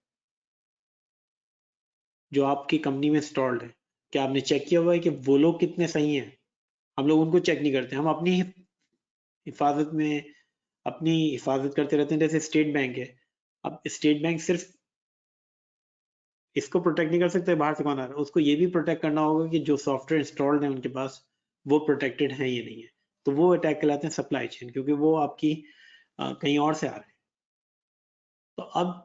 जो आपकी कंपनी में इंस्टॉल्ड है, क्या आपने चेक किया हुआ है कि वो लोग कितने सही हैं? हम लोग उनको चेक नहीं करते, हम अपनी हिफाजत में अपनी हिफाजत करते रहते हैं। जैसे स्टेट बैंक है, अब स्टेट बैंक सिर्फ इसको प्रोटेक्ट नहीं कर सकते बाहर से कौन आ रहा है, उसको ये भी प्रोटेक्ट करना होगा कि जो सॉफ्टवेयर इंस्टॉल्ड है उनके पास वो प्रोटेक्टेड है या नहीं है। तो वो अटैक कहलाते हैं सप्लाई चेन, क्योंकि वो आपकी कहीं और से आ रहे हैं। तो अब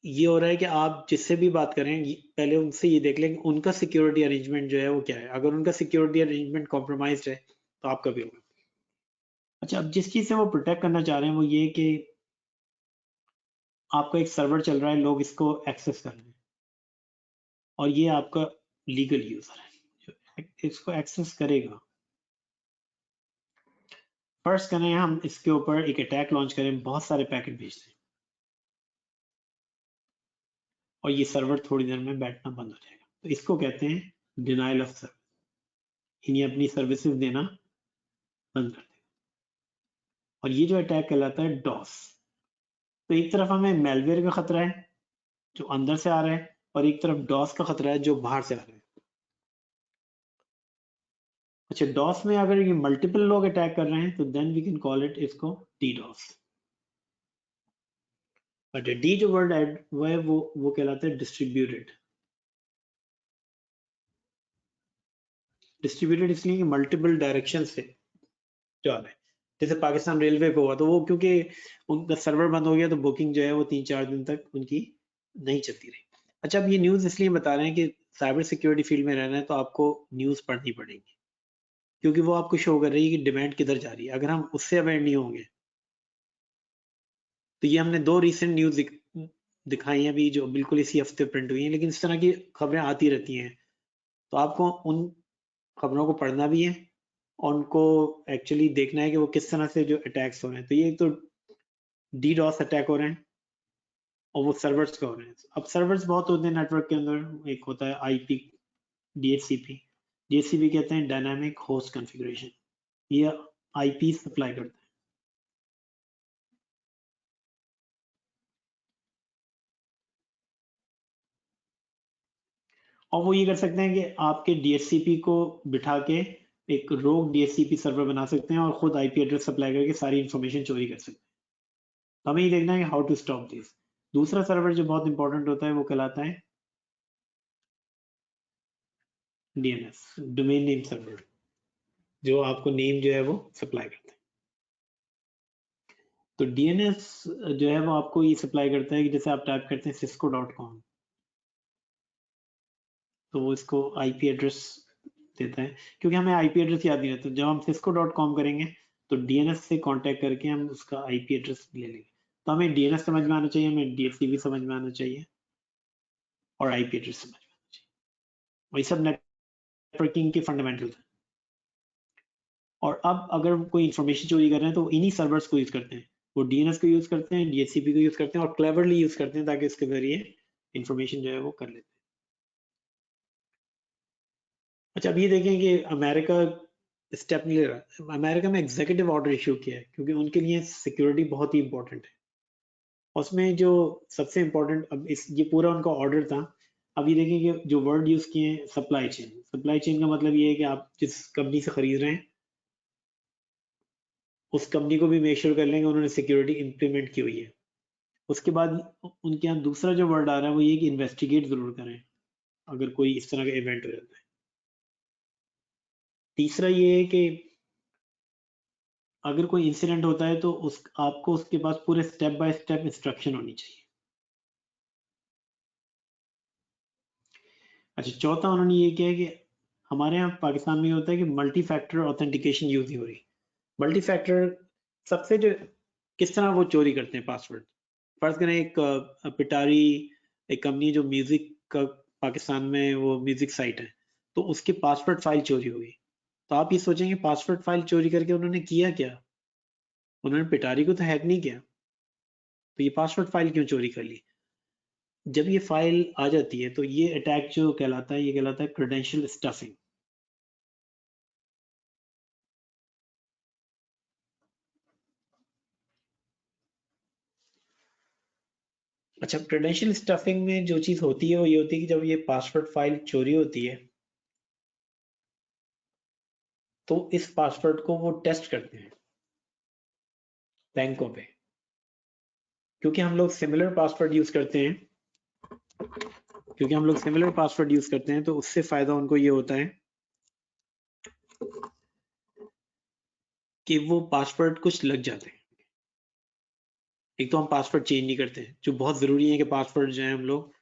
ये हो रहा है कि आप जिससे भी बात करें पहले उनसे ये देख लें कि उनका सिक्योरिटी अरेंजमेंट जो है वो क्या है। अगर उनका सिक्योरिटी अरेंजमेंट कॉम्प्रोमाइज्ड है तो आपका भी होगा। अच्छा, अब जिस चीज से वो प्रोटेक्ट करना चाह रहे हैं वो ये कि आपका एक सर्वर चल रहा है, लोग इसको एक्सेस कर रहे हैं और ये आपका लीगल यूजर है जो इसको एक्सेस करेगा। फर्स्ट करें हम इसके ऊपर एक अटैक लॉन्च करें, बहुत सारे पैकेट भेज दें और ये सर्वर थोड़ी देर में बैठना बंद हो जाएगा। तो इसको कहते हैं डिनाइल ऑफ सर्विस, इन्हें अपनी सर्विसेज देना बंद कर देगा। और ये जो अटैक कहलाता है डॉस। तो एक तरफ हमें मेलवेयर का खतरा है जो अंदर से आ रहा है और एक तरफ डॉस का खतरा है जो बाहर से आ रहा है। अच्छा, डॉस में अगर ये मल्टीपल लोग अटैक कर रहे हैं तो then we can call it इसको डीडॉस। बट डी जो वर्ड ऐड हुआ है वो कहलाता है डिस्ट्रीब्यूटेड। डिस्ट्रीब्यूटेड इसलिए कि मल्टीपल डायरेक्शन से जा रहा है। जैसे पाकिस्तान रेलवे को हुआ तो वो क्योंकि उनका सर्वर बंद हो गया तो बुकिंग जो है वो 3-4 दिन तक उनकी नहीं चलती रही। अच्छा, अब ये न्यूज़ इसलिए बता रहे हैं कि साइबर सिक्योरिटी फील्ड में रहना है तो आपको न्यूज़ पढ़नी पड़ेगी, क्योंकि वो आपको शो कर रही है कि डिमांड किधर जा रही है। अगर हम उससे अवेयर नहीं होंगे तो ये हमने 2 रीसेंट न्यूज़ दिखाई हैं अभी जो बिल्कुल इसी हफ्ते प्रिंट हुई हैं, लेकिन इस तरह की खबरें आती रहती हैं। तो आपको उन खबरों को पढ़ना भी है और उनको एक्चुअली देखना है कि वो किस तरह से जो अटैक्स हो रहे हैं। तो ये तो डीडॉस अटैक हो रहे हैं और वो सर्वर्स का हो रहे हैं। अब सर्वर्स बहुत होते हैं नेटवर्क के अंदर, एक होता है आईपी, डीएचसीपी। डीएचसीपी कहते हैं डायनामिक होस्ट कॉन्फ़िगरेशन, ये आईपी सप्लाई करता है। और वो ये कर सकते हैं कि आपके डीएचसीपी को बिठा के एक रोग डीएचसीपी सर्वर बना सकते हैं और खुद आईपी एड्रेस सप्लाई करके सारी इंफॉर्मेशन चोरी कर सकते हैं। तो हमें ये देखना है कि हाउ टू स्टॉप दिस। दूसरा सर्वर जो बहुत इंपॉर्टेंट होता है वो कहलाता है डीएनएस, डोमेन नेम सर्वर, जो आपको नेम जो है वो सप्लाई करता है। तो डीएनएस जो है वो आपको ये सप्लाई करता है कि जैसे आप टाइप करते हैं cisco.com तो वो इसको आईपी एड्रेस देता है, क्योंकि हमें आईपी एड्रेस याद नहीं रहता। जब हम cisco.com करेंगे तो डीएनएस से कांटेक्ट करके हम उसका आईपी एड्रेस ले लेंगे। तो हमें डीएनएस समझ में आना चाहिए, हमें डीएचसीपी समझ में आना चाहिए और आईपी एड्रेस समझ में आना चाहिए। वही सब नेटवर्किंग के फंडामेंटल्स हैं। और अब अगर कोई इंफॉर्मेशन चोरी कर रहे हैं तो इन्हीं सर्वर्स को यूज करते हैं, वो डीएनएस को यूज करते हैं, डीएचसीपी को यूज करते हैं और क्लेवरली यूज करते हैं ताकि इसके जरिए इंफॉर्मेशन जो है वो कर लेते हैं। अच्छा, अब ये देखें कि अमेरिका स्टेप नहीं ले रहा। अमेरिका में एग्जीक्यूटिव ऑर्डर इशू किया है क्योंकि उनके लिए सिक्योरिटी बहुत ही इंपॉर्टेंट है। उसमें जो सबसे इंपॉर्टेंट, अब इस ये पूरा उनका ऑर्डर था। अब ये देखें कि जो वर्ड यूज किए हैं सप्लाई चेन। सप्लाई चेन का मतलब ये है कि आप जिस कंपनी से खरीद रहे हैं उस कंपनी को भी मेक श्योर कर लेंगे उन्होंने सिक्योरिटी इंप्लीमेंट की हुई है। उसके बाद उनके यहाँ दूसरा जो वर्ड आ रहा है वो ये कि इन्वेस्टिगेट जरूर करें अगर कोई इस तरह का इवेंट हो जाता है। तीसरा ये है कि अगर कोई इंसिडेंट होता है तो आपको उसके पास पूरे स्टेप बाय स्टेप इंस्ट्रक्शन होनी चाहिए। अच्छा, चौथा उन्होंने ये किया है कि हमारे यहाँ पाकिस्तान में ये होता है कि मल्टी फैक्टर ऑथेंटिकेशन यूज नहीं हो रही। मल्टी फैक्टर सबसे जो किस तरह वो चोरी करते हैं पासवर्ड। फर्ज करें एक पिटारी, एक कंपनी जो म्यूजिक का पाकिस्तान में वो म्यूजिक साइट है, तो उसकी पासवर्ड फाइल चोरी हुई। तो आप ये सोचेंगे पासवर्ड फाइल चोरी करके उन्होंने किया क्या? उन्होंने पिटारी को तो हैक नहीं किया, तो ये पासवर्ड फाइल क्यों चोरी कर ली? जब ये फाइल आ जाती है तो ये अटैक जो कहलाता है, ये कहलाता है क्रेडेंशियल स्टफिंग। अच्छा, क्रेडेंशियल स्टफिंग में जो चीज होती है वो ये होती है कि जब ये पासवर्ड फाइल चोरी होती है तो इस पासवर्ड को वो टेस्ट करते हैं बैंकों पे, क्योंकि हम लोग सिमिलर पासवर्ड यूज करते हैं, तो उससे फायदा उनको ये होता है कि वो पासवर्ड कुछ लग जाते हैं। एक तो हम पासवर्ड चेंज नहीं करते हैं, जो बहुत ज़रूरी है कि पासवर्ड जो है हम लोग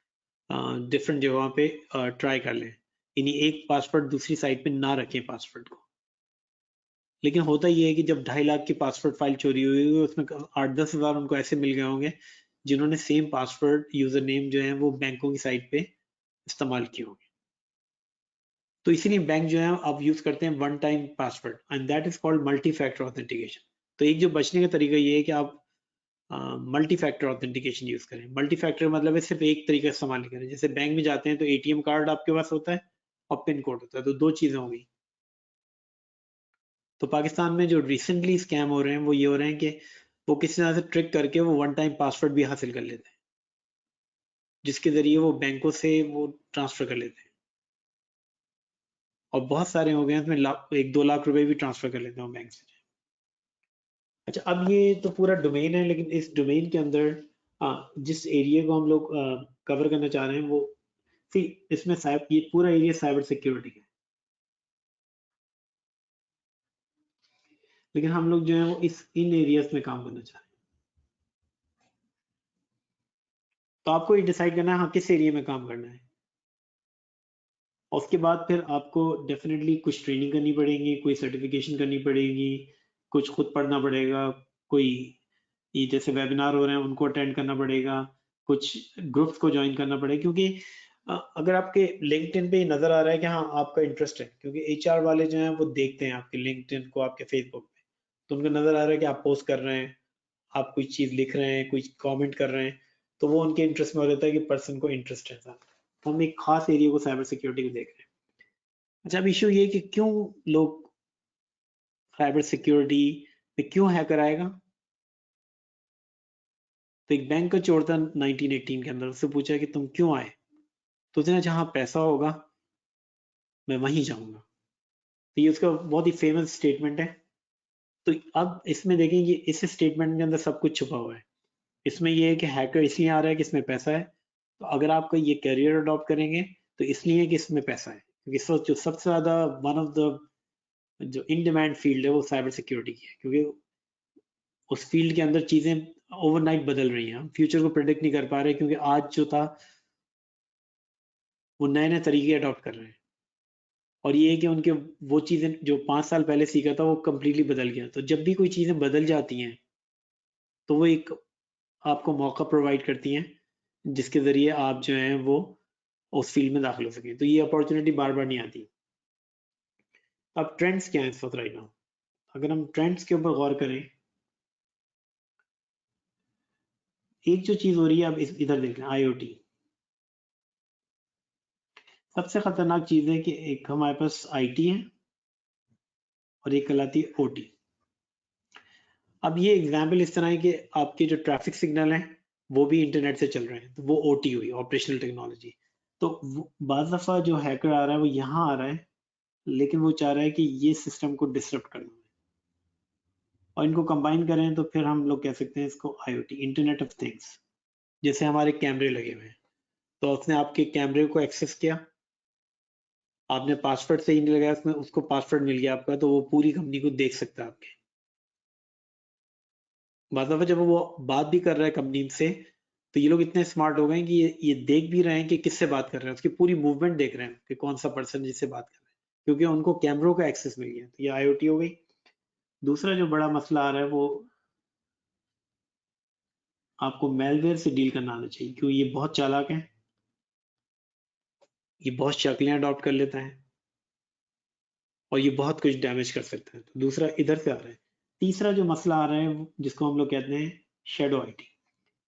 डिफरेंट जगहों पे ट्राई कर लें, यानी एक पासवर्ड दूसरी साइट पे ना रखें पासवर्ड को। लेकिन होता ये है कि जब 2.5 लाख की पासवर्ड फाइल चोरी हुई है, उसमें 8-10 हज़ार उनको ऐसे मिल गए होंगे जिन्होंने सेम पासवर्ड यूजर नेम जो है वो बैंकों की साइट पे इस्तेमाल किए होंगे। तो इसीलिए बैंक जो है अब यूज करते हैं one time password, and that is called multi factor authentication. तो एक जो बचने का तरीका ये है कि आप मल्टी फैक्टर ऑथेंटिकेशन यूज करें। मल्टी फैक्टर मतलब है सिर्फ एक तरीका इस्तेमाल नहीं करें। जैसे बैंक में जाते हैं तो एटीएम कार्ड आपके पास होता है और पिन कोड होता है, तो दो चीजें हो गई। तो पाकिस्तान में जो रिसेंटली स्कैम हो रहे हैं वो ये हो रहे हैं कि वो किसी तरह से ट्रिक करके वो वन टाइम पासवर्ड भी हासिल कर लेते हैं, जिसके जरिए वो बैंकों से वो ट्रांसफर कर लेते हैं। और बहुत सारे हो गए हैं, उसमें 1-2 लाख रुपए भी ट्रांसफर कर लेते हैं बैंक से। अच्छा, अब ये तो पूरा डोमेन है, लेकिन इस डोमेन के अंदर जिस एरिया को हम लोग कवर करना चाह रहे हैं वो सी इसमें ये पूरा एरिया साइबर सिक्योरिटी है, लेकिन हम लोग जो है वो इन एरियाज में काम करना चाह रहे हैं। तो आपको ये डिसाइड करना है हाँ किस एरिया में काम करना है, और उसके बाद फिर आपको डेफिनेटली कुछ ट्रेनिंग करनी पड़ेगी, कोई सर्टिफिकेशन करनी पड़ेगी, कुछ खुद पढ़ना पड़ेगा, कोई ये जैसे वेबिनार हो रहे हैं उनको अटेंड करना पड़ेगा, कुछ ग्रुप्स को ज्वाइन करना पड़ेगा। क्योंकि अगर आपके लिंक्डइन पे नजर आ रहा है कि हाँ आपका इंटरेस्ट है, क्योंकि एचआर वाले जो हैं वो देखते हैं आपके लिंक्डइन को, आपके फेसबुक पे, तो उनको नजर आ रहा है कि आप पोस्ट कर रहे हैं, आप कोई चीज लिख रहे हैं, कोई कमेंट कर रहे हैं, तो वो उनके इंटरेस्ट में हो जाता है कि पर्सन को इंटरेस्ट है। तो हम एक खास एरिया को साइबर सिक्योरिटी को देख रहे हैं। अच्छा, अब इशू ये है कि क्यों लोग साइबर सिक्योरिटी में क्यों हैकर आएगा? तो एक बैंक का चोर था 1918 के अंदर, उससे पूछा कि तुम क्यों आए? तो उसने जहाँ पैसा होगा मैं वहीं जाऊंगा। तो ये उसका बहुत ही फेमस स्टेटमेंट है। तो अब इसमें देखें कि इस स्टेटमेंट के अंदर सब कुछ छुपा हुआ है। इसमें ये है कि हैकर इसलिए आ रहा है कि इसमें पैसा है, तो अगर आप ये करियर अडॉप्ट करेंगे तो इसलिए कि इसमें पैसा है, क्योंकि जो सबसे ज्यादा वन ऑफ द जो इन डिमांड फील्ड है वो साइबर सिक्योरिटी की है, क्योंकि उस फील्ड के अंदर चीजें ओवरनाइट बदल रही हैं। हम फ्यूचर को प्रिडिक्ट नहीं कर पा रहे, क्योंकि आज जो था वो नए नए तरीके अडॉप्ट कर रहे हैं, और ये है कि उनके वो चीजें जो 5 साल पहले सीखा था वो कम्प्लीटली बदल गया। तो जब भी कोई चीजें बदल जाती हैं तो वो एक आपको मौका प्रोवाइड करती हैं जिसके ज़रिए आप जो हैं वो उस फील्ड में दाखिल हो सकें। तो ये अपॉर्चुनिटी बार बार नहीं आती। अब ट्रेंड्स क्या हैं इस वक्त राइट नाउ? अगर हम ट्रेंड्स के ऊपर गौर करें, एक जो चीज़ हो रही है, अब इधर देख लें, IoT सबसे खतरनाक चीज़ है कि एक हमारे पास IT है और एक कहलाती है OT। अब ये एग्जाम्पल इस तरह है कि आपके जो ट्रैफिक सिग्नल हैं वो भी इंटरनेट से चल रहे हैं, तो वो OT हुई, ऑपरेशनल टेक्नोलॉजी। तो बाज़ दफ़ा जो हैकर आ रहा है वो यहाँ आ रहा है, लेकिन वो चाह रहा है कि ये सिस्टम को डिसरप्ट करना है, और इनको कंबाइन करें तो फिर हम लोग कह सकते हैं इसको IoT, इंटरनेट ऑफ थिंग्स। जैसे हमारे कैमरे लगे हुए हैं, तो उसने आपके कैमरे को एक्सेस किया, आपने पासवर्ड सही नहीं लगाया उसमें, उसको पासवर्ड मिल गया आपका, तो वो पूरी कंपनी को देख सकता है आपके। बाद दफा जब वो बात भी कर रहा है कंपनी से तो ये लोग इतने स्मार्ट हो गए कि ये देख भी रहे हैं कि किससे बात कर रहे हैं, उसकी पूरी मूवमेंट देख रहे हैं कि कौन सा पर्सन जिससे बात कर रहे हैं, क्योंकि उनको कैमरों का एक्सेस मिल गया। तो ये IoT हो गई। दूसरा जो बड़ा मसला आ रहा है वो आपको मेलवेयर से डील करना आना चाहिए, क्योंकि ये बहुत चालाक है, ये बहुत शक्लें अडॉप्ट कर लेता है और ये बहुत कुछ डैमेज कर सकता है। तो दूसरा इधर से आ रहा है। तीसरा जो मसला आ रहा है जिसको हम लोग कहते हैं शेडो IT,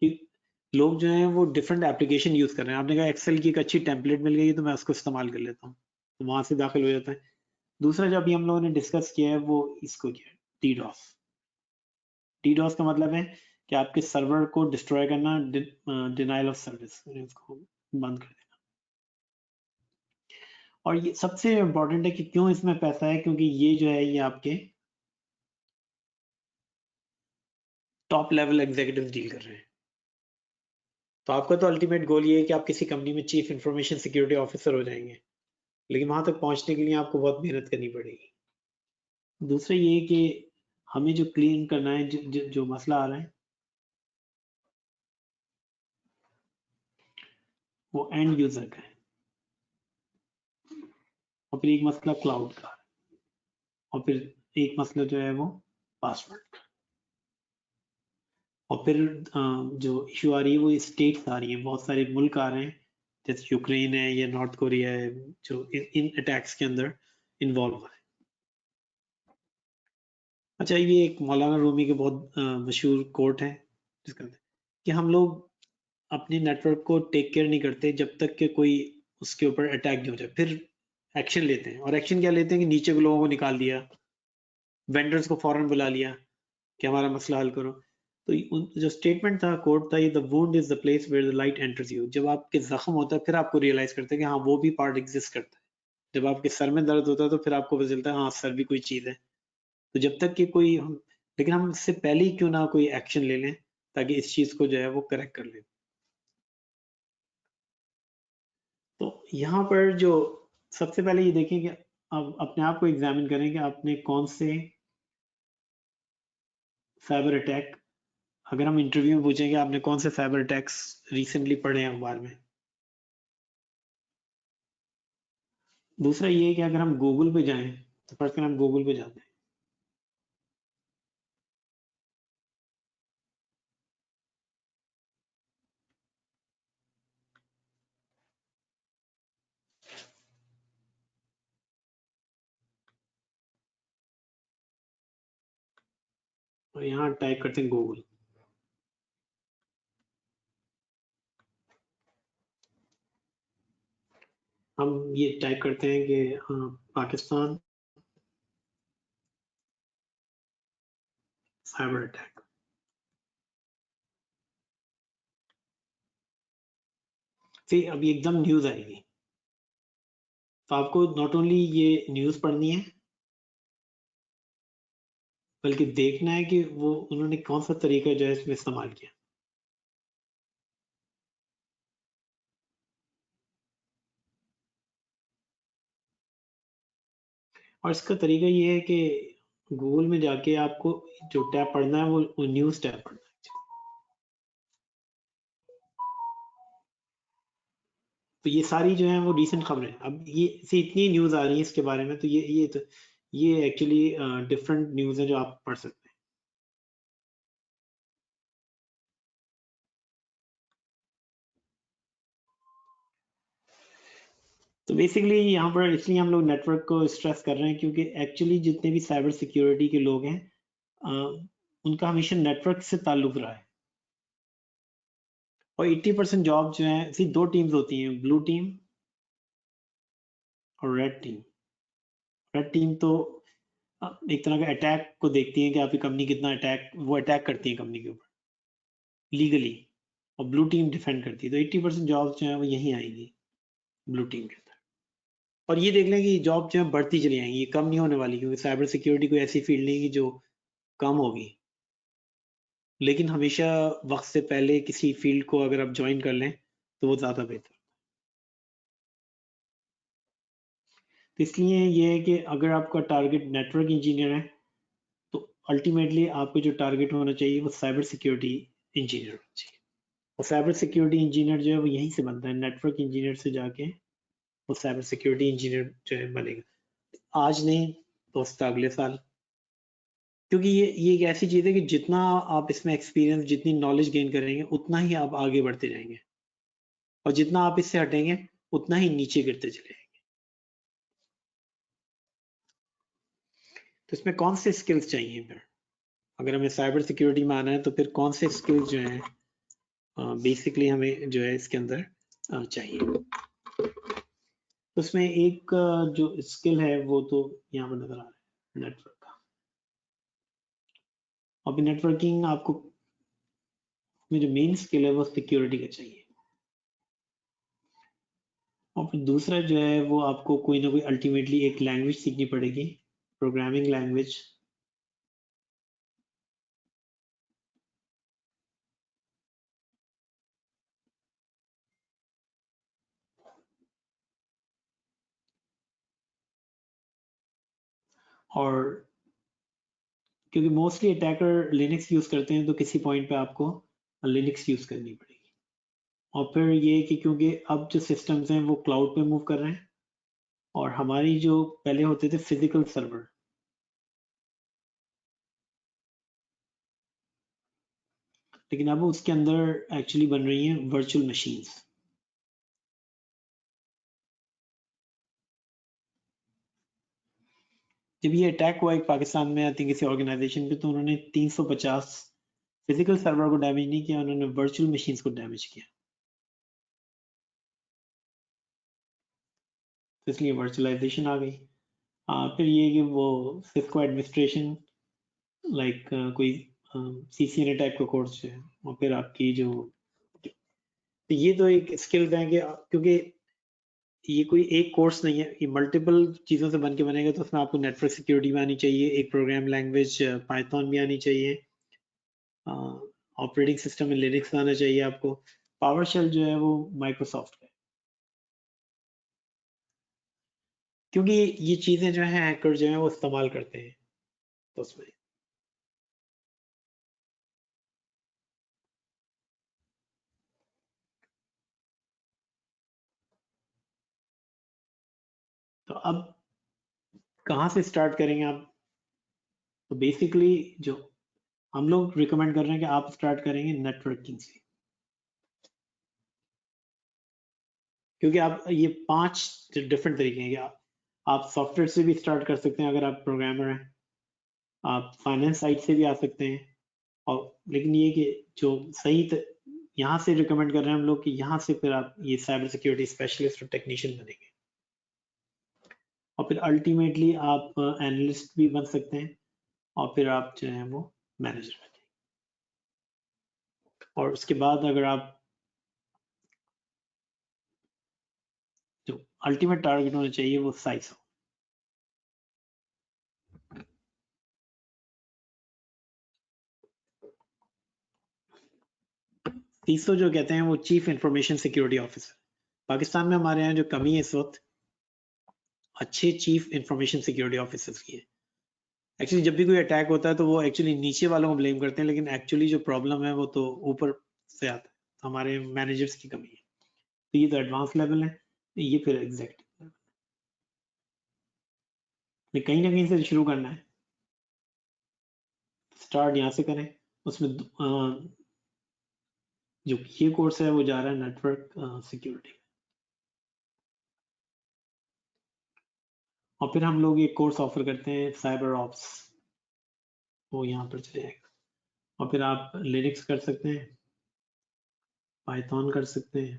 कि लोग जो हैं वो डिफरेंट एप्लीकेशन यूज कर रहे हैं। आपने कहा एक्सेल की एक अच्छी टेम्पलेट मिल गई तो मैं उसको इस्तेमाल कर लेता हूँ, तो वहां से दाखिल हो जाता है। दूसरा जो अभी हम लोगों ने डिस्कस किया है वो इसको किया है DDoS। DDoS का मतलब है कि आपके सर्वर को डिस्ट्रॉय करना, डिनाइल ऑफ सर्विस, उसको बंद कर देना। और ये सबसे इम्पोर्टेंट है कि क्यों इसमें पैसा है, क्योंकि ये जो है ये आपके टॉप लेवल एग्जीक्यूटिव डील कर रहे हैं। तो आपका तो अल्टीमेट गोल ये है कि आप किसी कंपनी में चीफ इंफॉर्मेशन सिक्योरिटी ऑफिसर हो जाएंगे, लेकिन वहां तक पहुंचने के लिए आपको बहुत मेहनत करनी पड़ेगी। दूसरा ये कि हमें जो क्लीन करना है, जो मसला आ रहा है वो एंड यूजर का है, और फिर एक मसला क्लाउड का, और फिर एक मसला जो है वो पासवर्ड, और फिर जो इशू आ रही है वो स्टेट्स आ रही है, बहुत सारे मुल्क आ रहे हैं जैसे यूक्रेन है या नॉर्थ कोरिया है जो इन अटैक्स के अंदर इन्वॉल्व है। अच्छा, ये एक मौलाना रूमी के बहुत मशहूर कोट है जिसका कि हम लोग अपने नेटवर्क को टेक केयर नहीं करते जब तक कि कोई उसके ऊपर अटैक नहीं हो जाए, फिर एक्शन लेते हैं। और एक्शन क्या लेते हैं कि नीचे के लोगों को निकाल दिया, वेंडर्स को फौरन बुला लिया कि हमारा मसला हल करो। तो जो स्टेटमेंट था, कोट था, ये the wound is the place where the light enters you. जब आपके जख्म होता है फिर आपको रियलाइज करते हैं कि हाँ वो भी पार्ट एग्जिस्ट करता है। जब आपके सर में दर्द होता है तो फिर आपको पता चलता है हाँ सर भी कोई चीज है। तो जब तक कि कोई हम, लेकिन हम इससे पहले ही क्यों ना कोई एक्शन ले लें ताकि इस चीज को जो है वो करेक्ट कर लें। तो यहाँ पर जो सबसे पहले ये देखें कि अब अपने आप को एग्जामिन करें कि आपने कौन से साइबर अटैक, अगर हम इंटरव्यू में पूछेंगे आपने कौन से साइबर अटैक्स रिसेंटली पढ़े हैं अखबार में। दूसरा ये है कि अगर हम गूगल पे जाएं तो फर्स्ट करें हम गूगल पे जाते हैं, और यहाँ टाइप करते हैं गूगल। हम ये टाइप करते हैं कि पाकिस्तान साइबर अटैक। फिर अभी एकदम न्यूज आएगी, तो आपको नॉट ओनली ये न्यूज पढ़नी है बल्कि देखना है कि वो उन्होंने कौन सा तरीका जो है इसमें इस्तेमाल किया। और इसका तरीका ये है कि गूगल में जाके आपको जो टैब पढ़ना है वो न्यूज टैब पढ़ना है। तो ये सारी जो है वो रीसेंट खबरें, अब ये से इतनी न्यूज आ रही है इसके बारे में, तो ये एक्चुअली डिफरेंट न्यूज है जो आप पढ़ सकते हैं। तो बेसिकली यहाँ पर इसलिए हम लोग नेटवर्क को स्ट्रेस कर रहे हैं क्योंकि एक्चुअली जितने भी साइबर सिक्योरिटी के लोग हैं उनका हमेशा नेटवर्क से ताल्लुक रहा है। और 80% जॉब जो है, सिर्फ दो टीम्स होती हैं, ब्लू टीम और रेड टीम। रेड टीम तो एक तरह का अटैक को देखती है कि आपकी कंपनी कितना अटैक, वो अटैक करती है कंपनी के ऊपर लीगली, और ब्लू टीम डिफेंड करती है। तो 80% जॉब्स जो है वो यहीं आएंगी ब्लू टीम के अंदर। और ये देख लें कि जॉब जो है बढ़ती चली जाएंगी, ये कम नहीं होने वाली, क्योंकि साइबर सिक्योरिटी कोई ऐसी फील्ड नहीं है जो कम होगी। लेकिन हमेशा वक्त से पहले किसी फील्ड को अगर आप ज्वाइन कर लें तो वो ज़्यादा बेहतर। तो इसलिए ये है कि अगर आपका टारगेट नेटवर्क इंजीनियर है तो अल्टीमेटली आपको जो टारगेट होना चाहिए वो साइबर सिक्योरिटी इंजीनियर होना चाहिए। और साइबर सिक्योरिटी इंजीनियर जो है वो यहीं से बनता है, नेटवर्क इंजीनियर से जाके वो साइबर सिक्योरिटी इंजीनियर जो है बनेगा। आज नहीं तो उसका अगले साल, क्योंकि ये एक ऐसी चीज़ है कि जितना आप इसमें एक्सपीरियंस, जितनी नॉलेज गेन करेंगे उतना ही आप आगे बढ़ते जाएंगे, और जितना आप इससे हटेंगे उतना ही नीचे गिरते चले जाएंगे। तो इसमें कौन से स्किल्स चाहिए फिर? अगर हमें साइबर सिक्योरिटी में आना है तो फिर कौन से स्किल्स जो हैं बेसिकली हमें जो है इसके अंदर चाहिए? तो उसमें एक जो स्किल है वो तो यहाँ पर नजर आ रहा है, नेटवर्क का। और नेटवर्किंग आपको में जो मेन स्किल है वो सिक्योरिटी का चाहिए। और फिर दूसरा जो है वो आपको कोई ना कोई अल्टीमेटली एक लैंग्वेज सीखनी पड़ेगी, प्रोग्रामिंग लैंग्वेज। और क्योंकि मोस्टली अटैकर लिनक्स यूज करते हैं तो किसी पॉइंट पे आपको लिनक्स यूज करनी पड़ेगी। और फिर ये कि क्योंकि अब जो सिस्टम्स हैं वो क्लाउड पे मूव कर रहे हैं, और हमारी जो पहले होते थे फिजिकल सर्वर, लेकिन अब उसके अंदर एक्चुअली बन रही हैं वर्चुअल मशीन्स। जब ये अटैक हुआ एक पाकिस्तान में, आई थिंक किसी ऑर्गेनाइजेशन पे, तो उन्होंने 350 फिजिकल सर्वर को डैमेज नहीं किया, उन्होंने वर्चुअल मशीन्स को डैमेज किया। तो इसलिए वर्चुअलाइजेशन आ गई। फिर ये कि वो सिस्को एडमिनिस्ट्रेशन लाइक कोई सीसीएनए टाइप का कोर्स है, और फिर आपकी जो, तो ये तो एक स्किल्स हैं कि क्योंकि ये कोई एक कोर्स नहीं है, ये मल्टीपल चीज़ों से बन के बनेगा। तो उसमें आपको नेटवर्क सिक्योरिटी भी आनी चाहिए, एक प्रोग्राम लैंग्वेज पाइथन भी आनी चाहिए, ऑपरेटिंग सिस्टम में लिनक्स आना चाहिए आपको, पावर शेल जो है वो माइक्रोसॉफ्ट का है। क्योंकि ये चीज़ें जो है हैकर जो है वो इस्तेमाल करते हैं, तो उसमें तो अब कहाँ से स्टार्ट करेंगे आप? तो बेसिकली जो हम लोग रिकमेंड कर रहे हैं कि आप स्टार्ट करेंगे नेटवर्किंग से, क्योंकि आप ये 5 डिफरेंट तरीके हैं कि आप सॉफ्टवेयर से भी स्टार्ट कर सकते हैं अगर आप प्रोग्रामर हैं, आप फाइनेंस साइड से भी आ सकते हैं, और लेकिन ये कि जो सही यहाँ से रिकमेंड कर रहे हैं हम लोग कि यहाँ से फिर आप ये साइबर सिक्योरिटी स्पेशलिस्ट और टेक्नीशियन बनेंगे, और फिर अल्टीमेटली आप एनालिस्ट भी बन सकते हैं, और फिर आप जो है वो मैनेजर बनेंगे। और उसके बाद अगर आप जो अल्टीमेट टारगेट होना चाहिए वो साइज हो। तीसरा जो कहते हैं वो chief information security officer. Pakistan में हमारे यहाँ जो कमी है इस वक्त अच्छे चीफ इंफॉर्मेशन सिक्योरिटी ऑफिसर्स की है। एक्चुअली जब भी कोई अटैक होता है तो वो एक्चुअली नीचे वालों को ब्लेम करते हैं, लेकिन एक्चुअली जो प्रॉब्लम है वो तो ऊपर से आता है। हमारे मैनेजर्स की कमी है। तो ये तो एडवांस लेवल है, ये फिर एग्जैक्ट कहीं ना कहीं से शुरू करना है। स्टार्ट यहाँ से करें। उसमें जो ये कोर्स है वो जा रहा है नेटवर्क सिक्योरिटी, और फिर हम लोग ये कोर्स ऑफर करते हैं साइबर ऑप्स, वो यहाँ पर चले जाएगा। और फिर आप लिनक्स कर सकते हैं, पाइथन कर सकते हैं,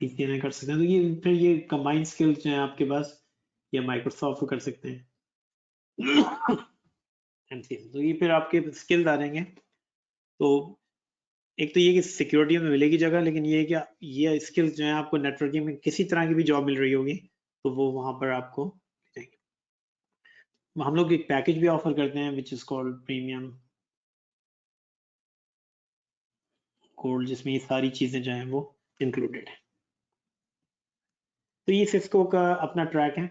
सीसीएनए कर सकते हैं। तो ये फिर ये कंबाइंड स्किल्स जो हैं आपके पास, या माइक्रोसॉफ्ट कर सकते हैं एमसीएस। तो ये फिर आपके स्किल्स आ जाएंगे। तो एक तो ये कि सिक्योरिटी में मिलेगी जगह, लेकिन ये कि ये स्किल्स जो है आपको नेटवर्किंग में किसी तरह की भी जॉब मिल रही होगी तो वो वहां पर आपको मिलेंगे। हम लोग एक पैकेज भी ऑफर करते हैं which is called premium gold, जिसमें ये सारी चीजें जो हैं वो इंक्लूडेड है। तो ये सिस्को का अपना ट्रैक है।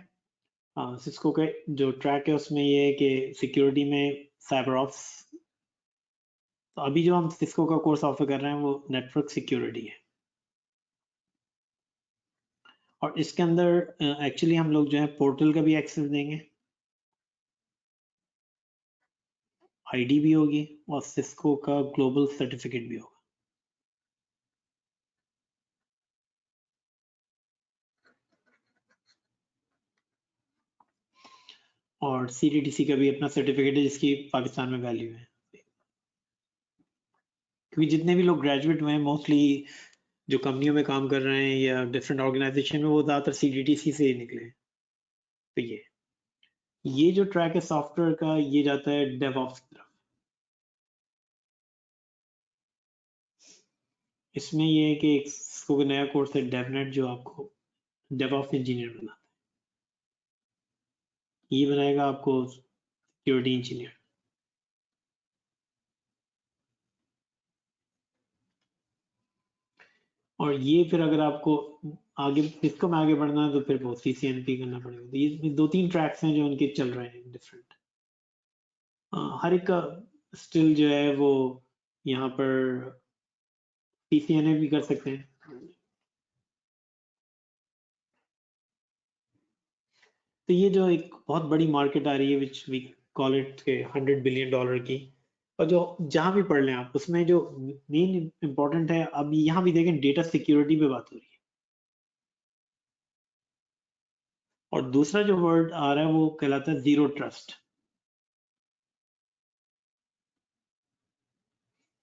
सिस्को के जो ट्रैक है उसमें ये है कि सिक्योरिटी में साइबर ऑप्स, तो अभी जो हम सिस्को का कोर्स ऑफर कर रहे हैं वो नेटवर्क सिक्योरिटी है। और इसके अंदर एक्चुअली हम लोग जो है पोर्टल का भी एक्सेस देंगे, आईडी भी होगी और सिस्को का ग्लोबल सर्टिफिकेट भी होगा। और CTTC का भी अपना सर्टिफिकेट है जिसकी पाकिस्तान में वैल्यू है, क्योंकि जितने भी लोग ग्रेजुएट हुए हैं मोस्टली जो कंपनियों में काम कर रहे हैं या डिफरेंट ऑर्गेनाइजेशन में वो ज़्यादातर CTTC से ही निकले हैं। तो ये जो ट्रैक है सॉफ्टवेयर का ये जाता है डेवऑप्स की तरफ। इसमें ये है कि एक नया कोर्स है डेवनेट जो आपको डेवऑप्स इंजीनियर बनाता है, ये बनाएगा आपको सिक्योरिटी इंजीनियर। और ये फिर अगर आपको आगे इसको में आगे बढ़ना है तो फिर वो CCNP करना पड़ेगा। तो ये 2-3 ट्रैक्स हैं जो उनके चल रहे हैं डिफरेंट। हर एक का स्टिल जो है वो यहाँ पर CCNA भी कर सकते हैं। तो ये जो एक बहुत बड़ी मार्केट आ रही है विच वी कॉल इट के $100 बिलियन की, और जो जहां भी पढ़ लें आप उसमें जो मेन इंपॉर्टेंट है, अब यहाँ भी देखें डेटा सिक्योरिटी पे बात हो रही है। और दूसरा जो वर्ड आ रहा है वो कहलाता है जीरो ट्रस्ट।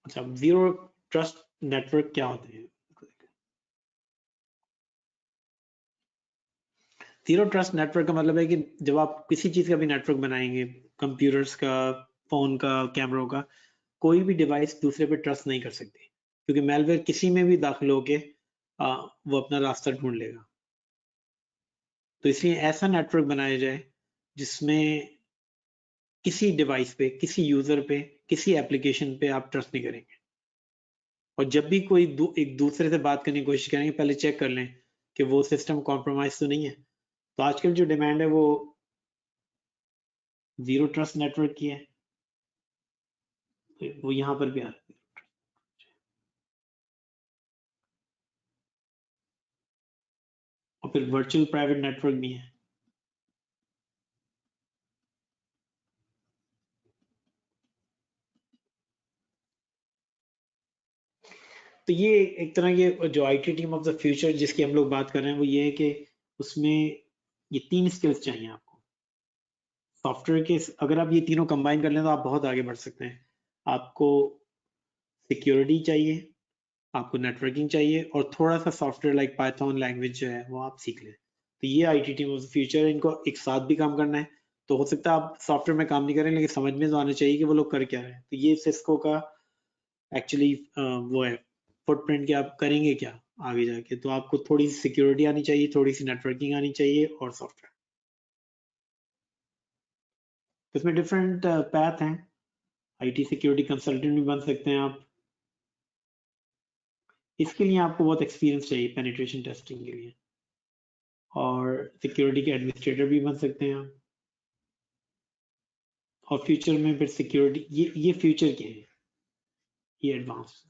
अच्छा, जीरो ट्रस्ट नेटवर्क क्या होते हैं? जीरो ट्रस्ट नेटवर्क का मतलब है कि जब आप किसी चीज का भी नेटवर्क बनाएंगे, कंप्यूटर्स का, फोन का, कैमरों का, कोई भी डिवाइस दूसरे पे ट्रस्ट नहीं कर सकती, क्योंकि मेलवेयर किसी में भी दाखिल होके वो अपना रास्ता ढूंढ लेगा। तो इसलिए ऐसा नेटवर्क बनाया जाए जिसमें किसी डिवाइस पे, किसी यूजर पे, किसी एप्लीकेशन पे आप ट्रस्ट नहीं करेंगे। और जब भी कोई एक दूसरे से बात करने की कोशिश करेंगे पहले चेक कर लें कि वो सिस्टम कॉम्प्रोमाइज तो नहीं है। तो आजकल जो डिमांड है वो जीरो ट्रस्ट नेटवर्क की है, तो वो यहाँ पर भी आ रहा है। और फिर वर्चुअल प्राइवेट नेटवर्क भी है। तो ये एक तरह के जो IT team of the future जिसकी हम लोग बात कर रहे हैं वो ये है कि उसमें ये 3 स्किल्स चाहिए आपको सॉफ्टवेयर के। अगर आप ये तीनों कंबाइन कर लें तो आप बहुत आगे बढ़ सकते हैं। आपको सिक्योरिटी चाहिए, आपको नेटवर्किंग चाहिए, और थोड़ा सा सॉफ्टवेयर लाइक पाइथन लैंग्वेज जो है वो आप सीख लें। तो ये IT team of the future है, इनको एक साथ भी काम करना है। तो हो सकता है आप सॉफ्टवेयर में काम नहीं करें लेकिन समझ में तो आना चाहिए कि वो लोग कर क्या रहे हैं। तो ये सिस्को का एक्चुअली वो है फुटप्रिंट कि आप करेंगे क्या आगे जाके। तो आपको थोड़ी सी सिक्योरिटी आनी चाहिए, थोड़ी सी नेटवर्किंग आनी चाहिए और सॉफ्टवेयर। तो इसमें डिफरेंट पैथ हैं। IT सिक्योरिटी कंसल्टेंट भी बन सकते हैं आप। इसके लिए आपको बहुत एक्सपीरियंस चाहिए पेनिट्रेशन टेस्टिंग के लिए। और सिक्योरिटी के एडमिनिस्ट्रेटर भी बन सकते हैं आप। और फ्यूचर में फिर सिक्योरिटी, ये फ्यूचर के हैं, ये एडवांस।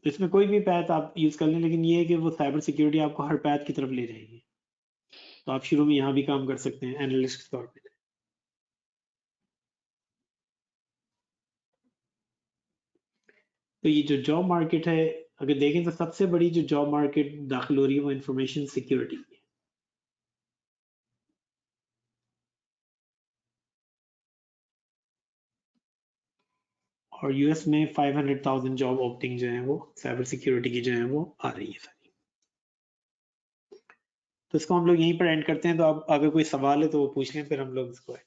तो इसमें कोई भी पैथ आप यूज कर लें, लेकिन ये है कि वो साइबर सिक्योरिटी आपको हर पैथ की तरफ ले जाएगी। तो आप शुरू में यहाँ भी काम कर सकते हैं एनालिस्ट के तौर पे। तो ये जो जॉब मार्केट है अगर देखें तो सबसे बड़ी जो जॉब मार्केट दाखिल हो रही है वो इंफॉर्मेशन सिक्योरिटी की है। और US में 500,000 जॉब ओपनिंग जो है वो साइबर सिक्योरिटी की जो है वो आ रही है सारी। तो इसको हम लोग यहीं पर एंड करते हैं। तो अब अगर कोई सवाल है तो वो पूछ लें, फिर हम लोग इसको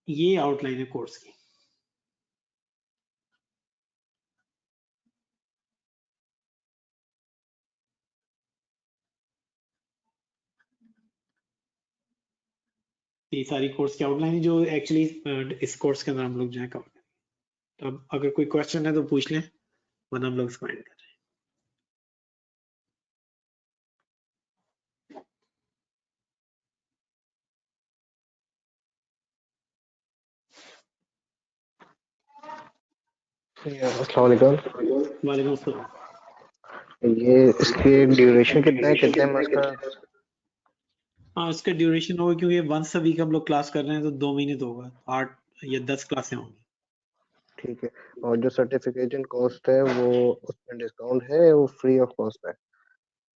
ये आउटलाइन है कोर्स की। ये सारी कोर्स की आउटलाइन है जो एक्चुअली इस कोर्स के अंदर हम लोग जो है कवर करेंगे। तो अब अगर कोई क्वेश्चन है तो पूछ लें, वरना हम लोग इसको एंड कर रहे हैं। अस्सलाम वालेकुम। वालेकुम अस्सलाम। ये इसकी ड्यूरेशन कितना है, कितने मंथ्स का? हाँ, इसका ड्यूरेशन होगा क्योंकि वंस अ वीक हम लोग क्लास कर रहे हैं तो 2 महीने तो होगा, 8 या 10 क्लासें होंगी। ठीक है। और जो सर्टिफिकेशन कॉस्ट है वो उसमें डिस्काउंट है, वो फ्री ऑफ कॉस्ट है?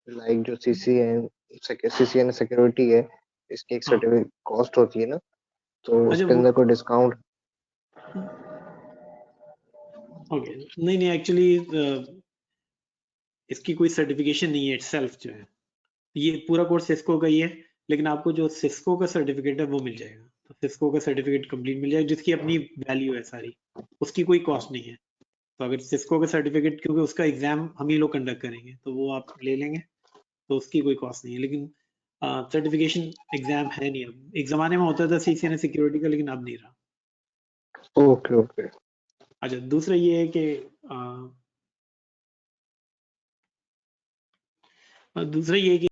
लाइक जो सीसीएन सिक्योरिटी है, इसकी एक हाँ, सर्टिफिकेट कॉस्ट होती है ना, तो अच्छा उसके वो अंदर कोई डिस्काउंट? ओके, नहीं एक्चुअली इसकी कोई सर्टिफिकेशन नहीं है इटसेल्फ जो है। ये पूरा कोर्स सिस्को का ही है, लेकिन आपको जो सिस्को का सर्टिफिकेट है वो मिल जाएगा। तो सिस्को का सर्टिफिकेट कंप्लीट मिल जाएगा जिसकी अपनी वैल्यू है सारी, उसकी कोई कॉस्ट नहीं है। तो अगर सिस्को का सर्टिफिकेट, क्योंकि उसका एग्जाम हम ही लोग कंडक्ट करेंगे तो वो आप ले लेंगे, तो उसकी कोई कॉस्ट नहीं है। लेकिन सर्टिफिकेशन एग्जाम है नहीं, अब एक जमाने में होता था सीसीएनए सिक्योरिटी का, लेकिन अब नहीं रहा। Okay okay. अच्छा, दूसरा ये है कि दूसरा ये है कि